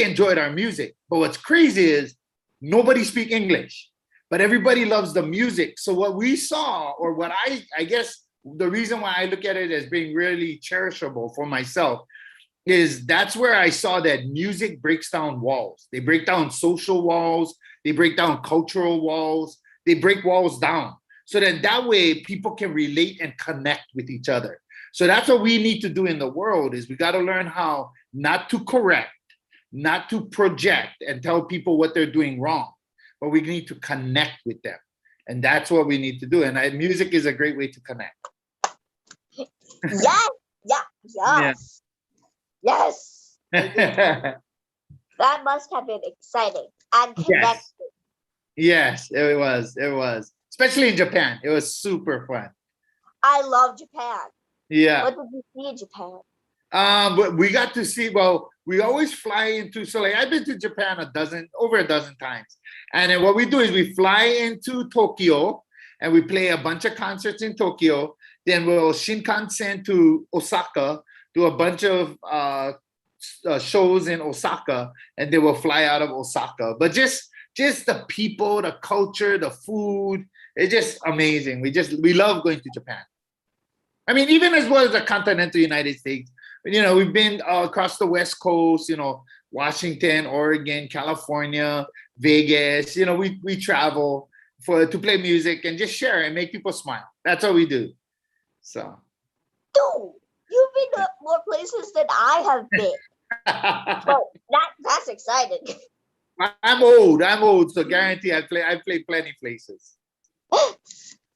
enjoyed our music. But what's crazy is nobody speak English, but everybody loves the music. So what we saw, or what I guess the reason why I look at it as being really cherishable for myself, is that's where I saw that music breaks down walls. They break down social walls. They break down cultural walls. They break walls down. So that way people can relate and connect with each other. So that's what we need to do in the world, is we got to learn how not to correct, not to project and tell people what they're doing wrong, but we need to connect with them. And that's what we need to do. And music is a great way to connect. Yes. That must have been exciting and connecting. Yes, it was. Especially in Japan. It was super fun. I love Japan. Yeah. What did you see in Japan? But we got to see, well, we always fly into, so like I've been to Japan over a dozen times. And then what we do is we fly into Tokyo and we play a bunch of concerts in Tokyo. Then we'll Shinkansen to Osaka, do a bunch of shows in Osaka, and then we'll fly out of Osaka. But just the people, the culture, the food, it's just amazing. We love going to Japan. I mean, even as well as the continental United States. You know, we've been across the West Coast, you know, Washington, Oregon, California, Vegas. You know, we travel to play music and just share and make people smile. That's what we do. So. Dude, you've been to more places than I have been. So that's exciting. I'm old, so guarantee I play plenty places.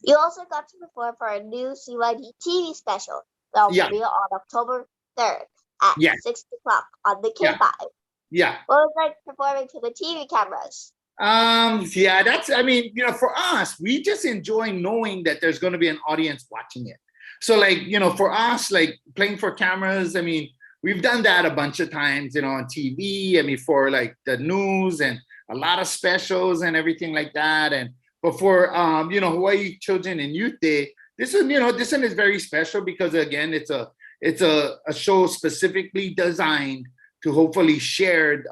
You also got to perform for a new CYD TV special that will be on October 3rd at 6 o'clock on the K5. Yeah. What was it like performing to the TV cameras? That's, I mean, you know, for us, we just enjoy knowing that there's going to be an audience watching it. So like, you know, for us, like playing for cameras, I mean, we've done that a bunch of times, you know, on TV. I mean, for like the news and a lot of specials and everything like that. But for, you know, Hawaii Children and Youth Day, this one is very special because again, it's a show specifically designed to hopefully share,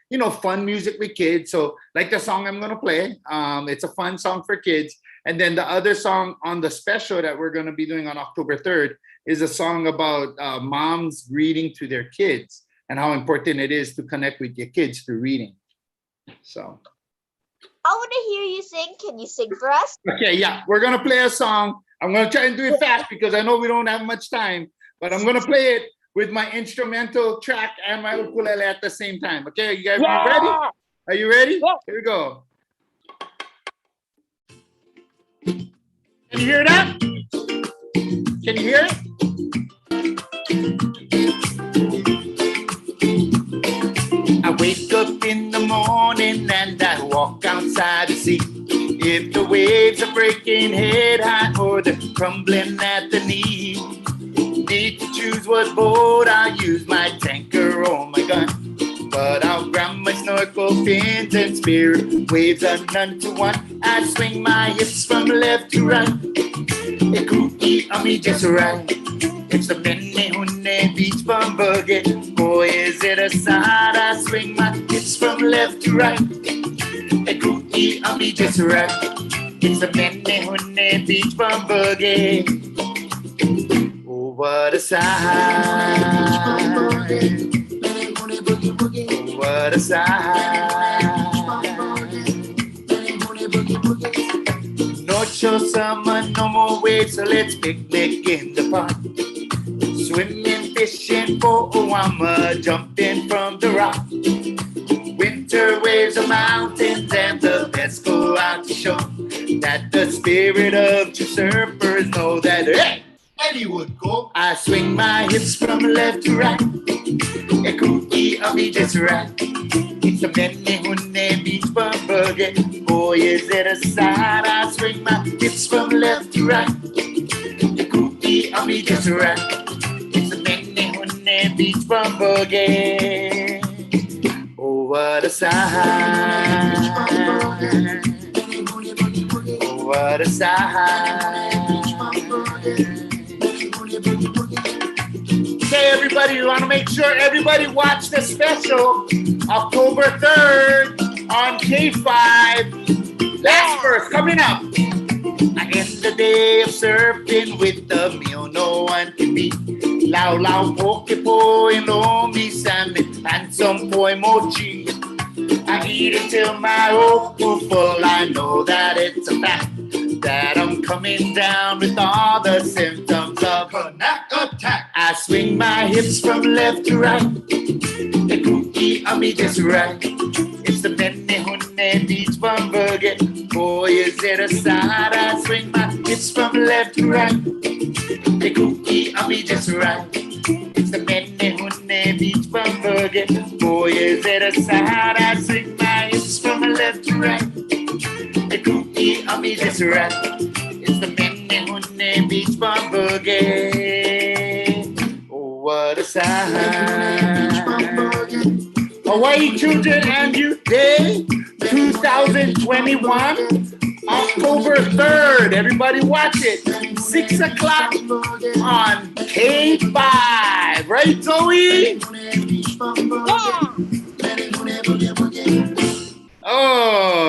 you know, fun music with kids. So like the song I'm going to play, it's a fun song for kids. And then the other song on the special that we're going to be doing on October 3rd is a song about moms reading to their kids and how important it is to connect with your kids through reading. So. I want to hear you sing. Can you sing for us? Okay, yeah. We're going to play a song. I'm going to try and do it fast because I know we don't have much time. But I'm going to play it with my instrumental track and my ukulele at the same time. Okay, you guys ready? Are you ready? Yeah. Here we go. Can you hear that? Can you hear it? I wake up in the morning and I walk outside to see if the waves are breaking head high or they're crumbling at the knee. Need to choose what boat I'll use, my tanker or my gun. But I'll grab my snorkel circle pins and spirit waves are none to one. I swing my hips from left to right. A cookie on me just right. It's a mene hune beach bum boogie. Boy, is it a side? I swing my hips from left to right. A cookie on me just right. It's a mene hune beach bum boogie. Oh, what a sight. Oh, what a sight. No show summer, no more waves, so let's picnic in the park. Swimming, fishing for Owama, jumping from the rock. Winter waves are mountains and the best go out to show that the spirit of true surfers know that, hey, any would go. I swing my hips from left to right. A cookie on me just right. It's a mene hune beach bum boogie. Boy, is it a sight. I swing my hips from left to right. A cookie on me just right. It's a mene hune beach bum boogie. Oh, what a sight. Oh, what a sight. Okay, everybody, we want to make sure everybody watch the special October 3rd on K5. Last verse coming up. I end the day of surfing with the meal no one can beat. Lao lao poke po and lomi salmon and some poi mochi. I eat it till my hope is full. I know that it's a fact that I'm coming down with all the symptoms of an attack. I swing my hips from left to right. The cookie on me just right. It's the mene hune beach bum boogie. Boy, is it a sight. I swing my hips from left to right. The cookie on me just right. It's the mene hune beach bum boogie. Boy, is it a sight. I swing my hips from left to right. The cookie on me just right. It's the mene hune beach bum boogie. Oh, what a sight. Hawaii Children and Youth Day 2021, October 3rd. Everybody watch it. 6 o'clock on K5. Right, Zoe? Yeah.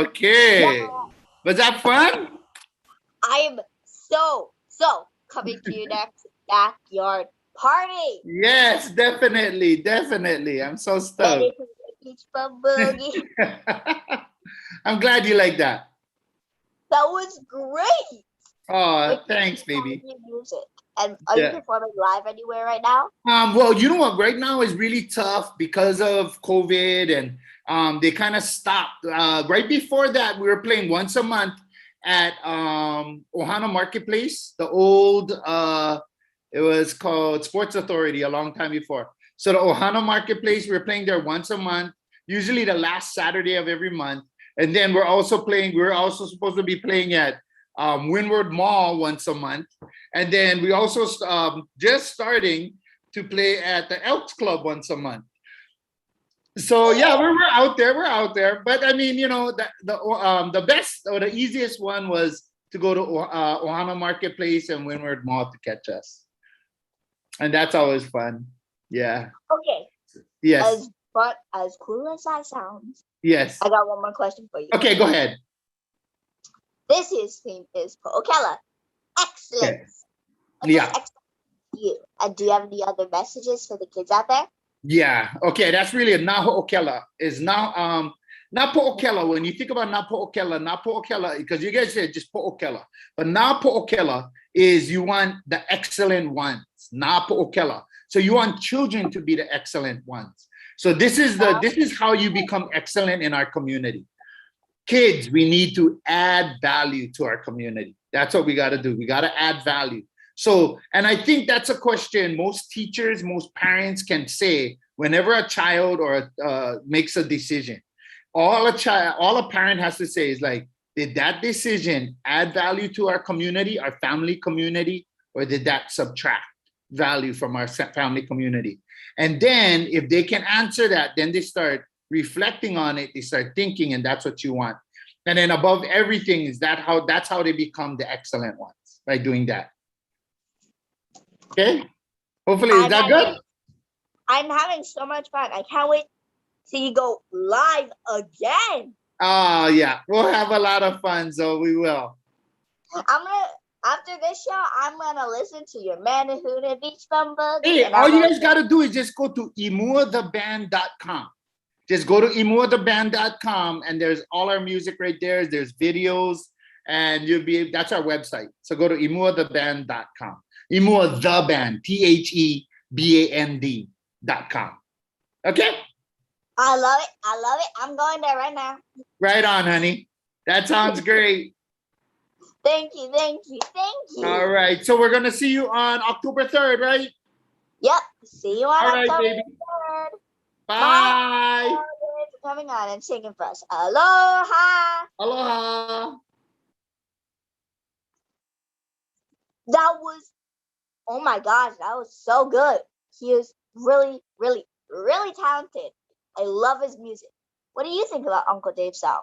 Okay. Was that fun? I'm so coming to your next backyard party. Yes, definitely. Definitely. I'm so Ready stoked. for the beach bum boogie? I'm glad you like that. That was great. Oh, Like, thanks, baby. your music. And are you Yeah. performing live anywhere right now? Well, you know what? Right now is really tough because of COVID, and they kind of stopped. Right before that, we were playing once a month at Ohana Marketplace, the old. It was called Sports Authority a long time before. So the Ohana Marketplace, we were playing there once a month, usually the last Saturday of every month. And then we're also supposed to be playing at Windward Mall once a month. And then we also just starting to play at the Elks Club once a month. So yeah, we're out there. But I mean, you know, the best or the easiest one was to go to Ohana Marketplace and Windward Mall to catch us. And that's always fun. Yeah. Okay. Yes. As cool as that sounds, Yes. I got one more question for you. Okay, go ahead. This is theme is Po'okela. Excellence. What does Yeah. excellence to you? And do you have any other messages for the kids out there? Yeah. Okay, that's really a Naho Okela. Is now Napo Okela. When you think about Napo Okela, because you guys said just Po Okela. But Napo Okela is you want the excellent ones. Napo Okela. So you want children to be the excellent ones. So this is how you become excellent in our community. Kids, we need to add value to our community. That's what we got to do. We got to add value. So, and I think that's a question most teachers, most parents can say whenever a child or makes a decision. All a parent has to say is like, did that decision add value to our community, our family community, or did that subtract value from our family community? And then if they can answer that, then they start reflecting on it, they start thinking, and that's what you want. And then above everything is that's how they become the excellent ones by doing that. Okay. Hopefully, is that good? I'm having so much fun. I can't wait to see you go live again. Oh yeah, we'll have a lot of fun. So we will. After this show, I'm gonna listen to your Manahuna Beach Bum Boogie. Hey, and all I'm you gonna guys got to do is just go to imuatheband.com. Just go to imuatheband.com, and there's all our music right there. There's videos, and that's our website. So go to imuatheband.com. Imua the band, THEBAND.com. Okay? I love it. I love it. I'm going there right now. Right on, honey. That sounds great. Thank you. Thank you. Thank you. All right. So we're going to see you on October 3rd, right? Yep. See you on All right, October baby. 3rd. Bye. Bye for coming on and singing for us. Aloha. Aloha. That was, oh my gosh, that was so good. He is really, really, really talented. I love his music. What do you think about Uncle Dave's song?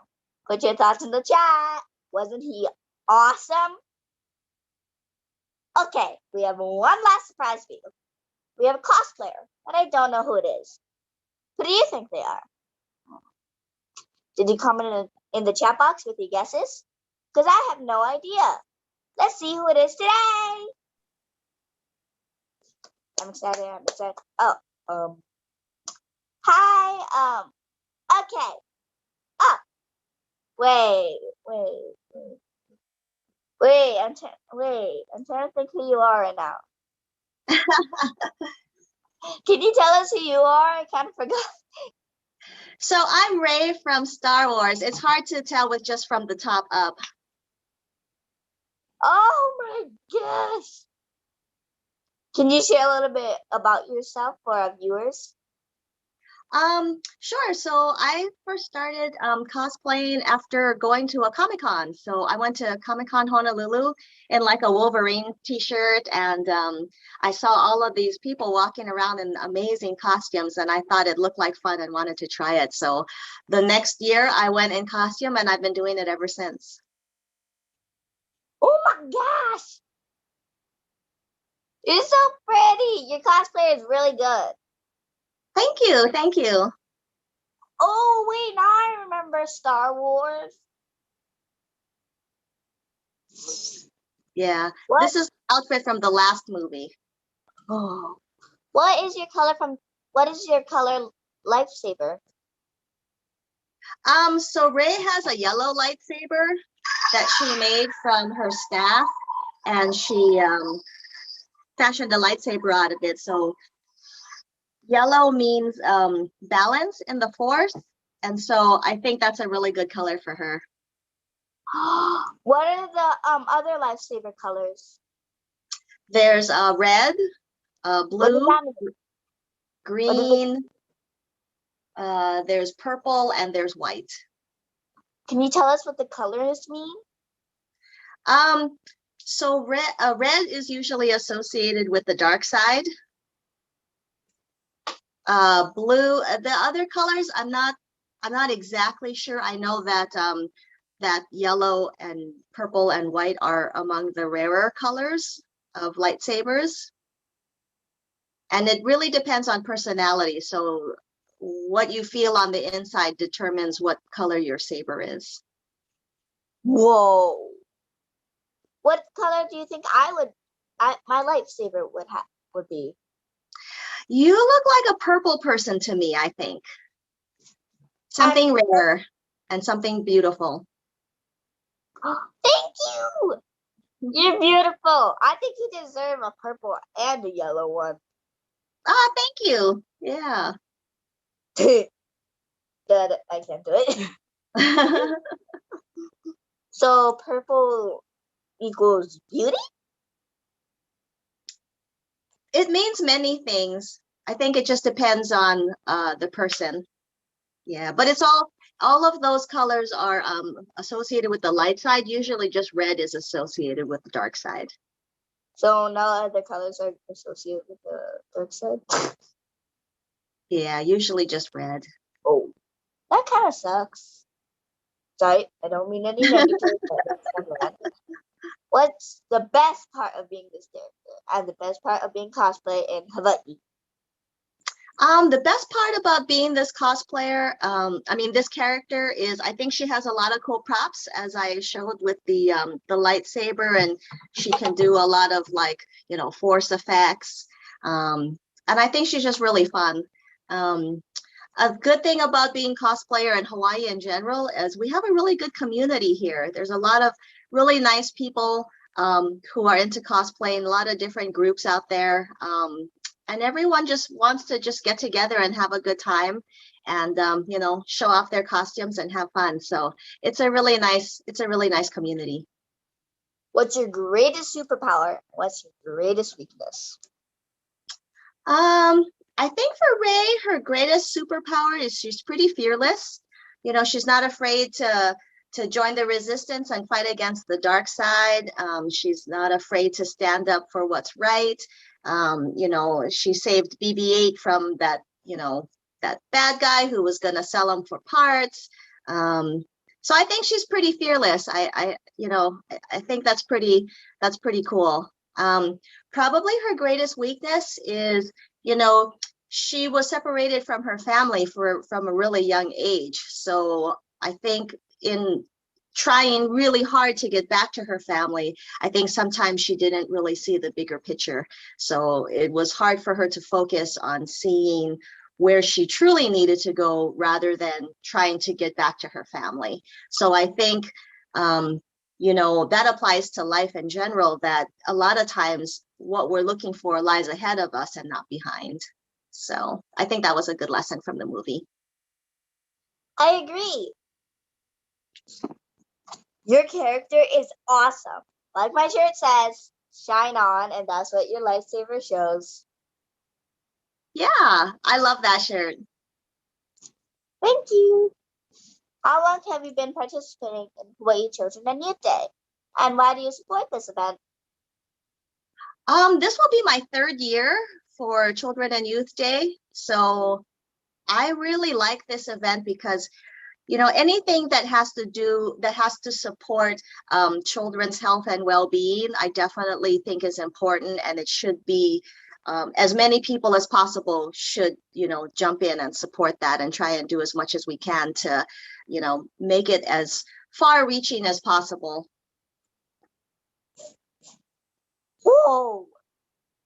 Put your thoughts in the chat. Wasn't he awesome? Okay, we have one last surprise for you. We have a cosplayer, but I don't know who it is. Who do you think they are? Did you comment in the chat box with your guesses? Because I have no idea. Let's see who it is today. I'm excited. I'm excited. Oh, hi. Okay. Oh, wait. I'm trying to think who you are right now. Can you tell us who you are? I kind of forgot. So I'm Rey from Star Wars. It's hard to tell with just from the top up. Oh my gosh. Can you share a little bit about yourself for our viewers? Sure. So I first started cosplaying after going to a Comic-Con. So I went to Comic-Con Honolulu in like a Wolverine t-shirt, and I saw all of these people walking around in amazing costumes, and I thought it looked like fun and wanted to try it. So the next year I went in costume, and I've been doing it ever since. Oh my gosh. You're so pretty. Your cosplay is really good. Thank you. Thank you. Oh, wait, now I remember Star Wars. Yeah. What? This is the outfit from the last movie. Oh. What is your color lightsaber? So Rey has a yellow lightsaber that she made from her staff, and she fashioned a lightsaber out of it. So yellow means balance in the force, and so I think that's a really good color for her. What are the other lightsaber colors? There's red, What does blue, that mean? green, there's purple, and there's white. Can you tell us what the colors mean? So red is usually associated with the dark side. Blue, the other colors, I'm not exactly sure. I know that that yellow and purple and white are among the rarer colors of lightsabers. And it really depends on personality. So what you feel on the inside determines what color your saber is. Whoa. What color do you think my lightsaber would be? You look like a purple person to me, I think. Something rare and something beautiful. Thank you. You're beautiful. I think you deserve a purple and a yellow one. Ah, thank you. Yeah. But I can't do it. So purple equals beauty? It means many things. I think it just depends on the person. Yeah, but it's all of those colors are associated with the light side. Usually just red is associated with the dark side. So no other colors are associated with the dark side? Yeah, usually just red. Oh, That kind of sucks. Sorry, I don't mean any negative. What's the best part of being this character and the best part of being cosplay in Hawaii? The best part about being this cosplayer, I mean, this character is, I think she has a lot of cool props, as I showed with the lightsaber, and she can do a lot of like, force effects. And I think she's just really fun. A good thing about being cosplayer in Hawaii in general is we have a really good community here. There's a lot of really nice people who are into cosplay, and a lot of different groups out there. And everyone just wants to just get together and have a good time and show off their costumes and have fun. So it's a really nice community. What's your greatest superpower? What's your greatest weakness? I think for Ray, her greatest superpower is she's pretty fearless. She's not afraid to join the resistance and fight against the dark side. She's not afraid to stand up for what's right. She saved BB-8 from that bad guy who was going to sell him for parts. So I think she's pretty fearless. I think that's pretty cool. Probably her greatest weakness is, she was separated from her family from a really young age. So I think in trying really hard to get back to her family, I think sometimes she didn't really see the bigger picture. So it was hard for her to focus on seeing where she truly needed to go rather than trying to get back to her family. So I think, that applies to life in general, that a lot of times what we're looking for lies ahead of us and not behind. So I think that was a good lesson from the movie. I agree. Your character is awesome. Like my shirt says, shine on, and that's what your lightsaber shows. Yeah, I love that shirt. Thank you. How long have you been participating in Hawaii Children and Youth Day? And why do you support this event? This will be my 3rd year for Children and Youth Day. So I really like this event because anything that has to support children's health and well-being, I definitely think is important, and it should be as many people as possible should jump in and support that and try and do as much as we can to make it as far-reaching as possible. Whoa!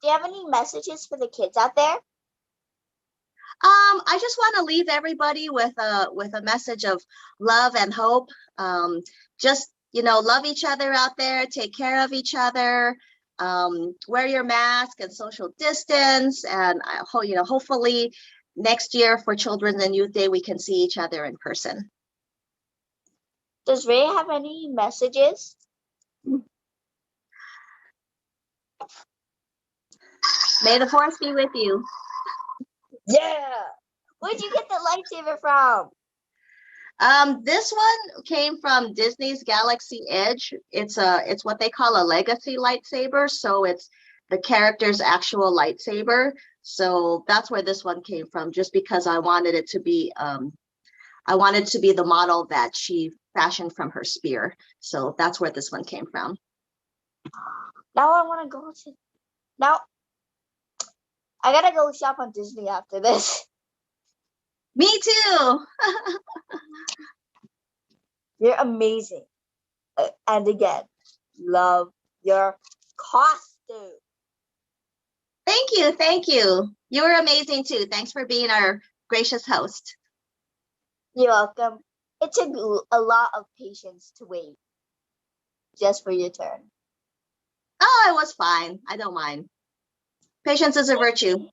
Do you have any messages for the kids out there? I just want to leave everybody with a message of love and hope. Just love each other out there, take care of each other, wear your mask and social distance, and hopefully next year for Children's and Youth Day we can see each other in person. Does Ray have any messages? May the force be with you. Yeah. Where'd you get the lightsaber from? This one came from Disney's Galaxy Edge. It's what they call a legacy lightsaber. So it's the character's actual lightsaber. So that's where this one came from, just because I wanted it to be the model that she fashioned from her spear. So that's where this one came from. Now I want to go now I gotta go shop on Disney after this. Me too. You're amazing. And again, love your costume. Thank you. You were amazing too. Thanks for being our gracious host. You're welcome. It took a lot of patience to wait just for your turn. Oh, it was fine. I don't mind. Patience is a virtue.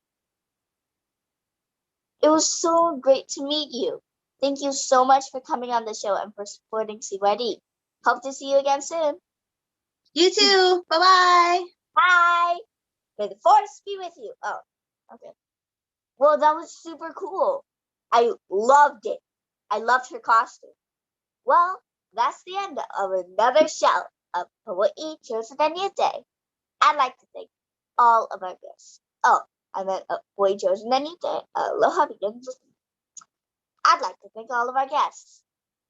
It was so great to meet you. Thank you so much for coming on the show and for supporting CYD. Hope to see you again soon. You too. Bye-bye. Bye. May the force be with you. Oh, okay. Well, that was super cool. I loved it. I loved her costume. Well, that's the end of another show of Hawaii Children and Youth Day. I'd like to thank all of our guests. Oh, I meant Hawaii Children and Youth Day. Aloha begins with I'd like to thank all of our guests.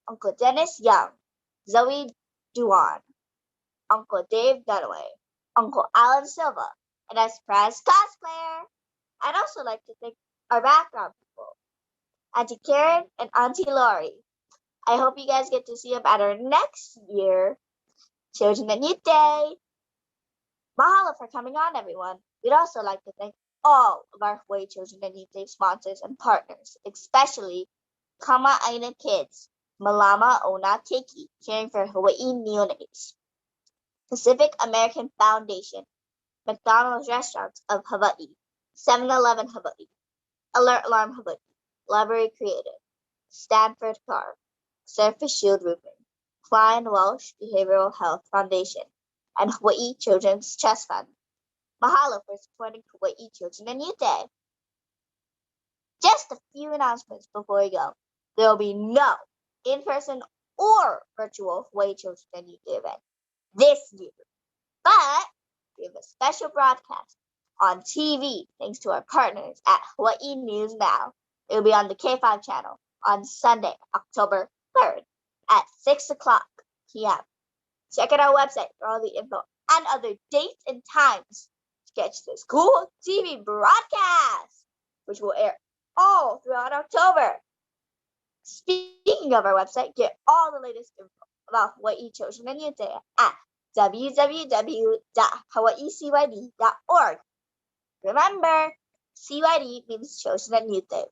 Uncle Dennis Young, Zoe Duan, Uncle Dave Dunaway, Uncle Alan Silva, and our surprise cosplayer. I'd also like to thank our background people, Auntie Karen and Auntie Laurie. I hope you guys get to see them at our next year, Children and Youth Day. Mahalo for coming on, everyone. We'd also like to thank all of our Hawaii Children and Youth Day sponsors and partners, especially Kama Aina Kids, Malama Ona Keiki, caring for Hawaii neonates, Pacific American Foundation, McDonald's Restaurants of Hawaii, 7-Eleven Hawaii, Alert Alarm Hawaii, Library Creative, Stanford Car, Surface Shield Roofing, Klein Welsh Behavioral Health Foundation, and Hawaii Children's Trust Fund. Mahalo for supporting Hawaii Children and Youth Day. Just a few announcements before we go. There will be no in-person or virtual Hawaii Children and Youth Day event this year, but we have a special broadcast on TV thanks to our partners at Hawaii News Now. It will be on the K5 channel on Sunday, October 3rd at 6 o'clock p.m. Check out our website for all the info and other dates and times to catch this cool TV broadcast, which will air all throughout October. Speaking of our website, get all the latest info about Hawaii Children and Youth Day at www.hawaiicyd.org. Remember, CYD means Children and Youth Day.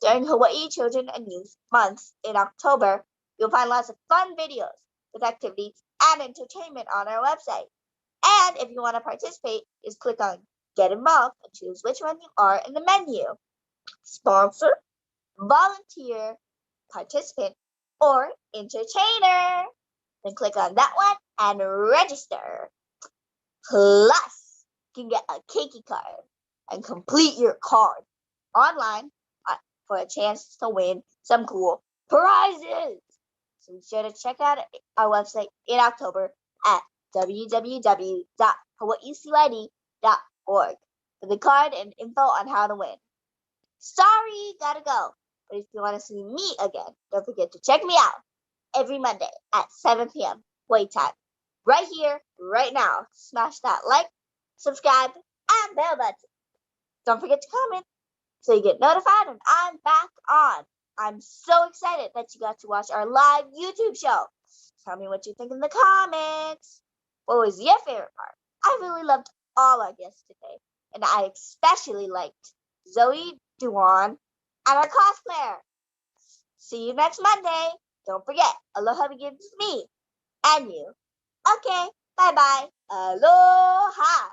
During Hawaii Children and Youth Month in October, you'll find lots of fun videos with activities and entertainment on our website. And if you want to participate, just click on Get Involved and choose which one you are in the menu. Sponsor, volunteer, participant, or entertainer. Then click on that one and register. Plus, you can get a keiki card and complete your card online for a chance to win some cool prizes. So be sure to check out our website in October at www.hawaiicyd.org for the card and info on how to win. Sorry, gotta go. But if you want to see me again, don't forget to check me out every Monday at 7 p.m. Hawaii time. Right here, right now. Smash that like, subscribe, and bell button. Don't forget to comment so you get notified when I'm back on. I'm so excited that you got to watch our live YouTube show. Tell me what you think in the comments. What was your favorite part? I really loved all our guests today, and I especially liked Zoe Duan and our cosplayer. See you next Monday. Don't forget, aloha begins with me and you. Okay, bye-bye. Aloha.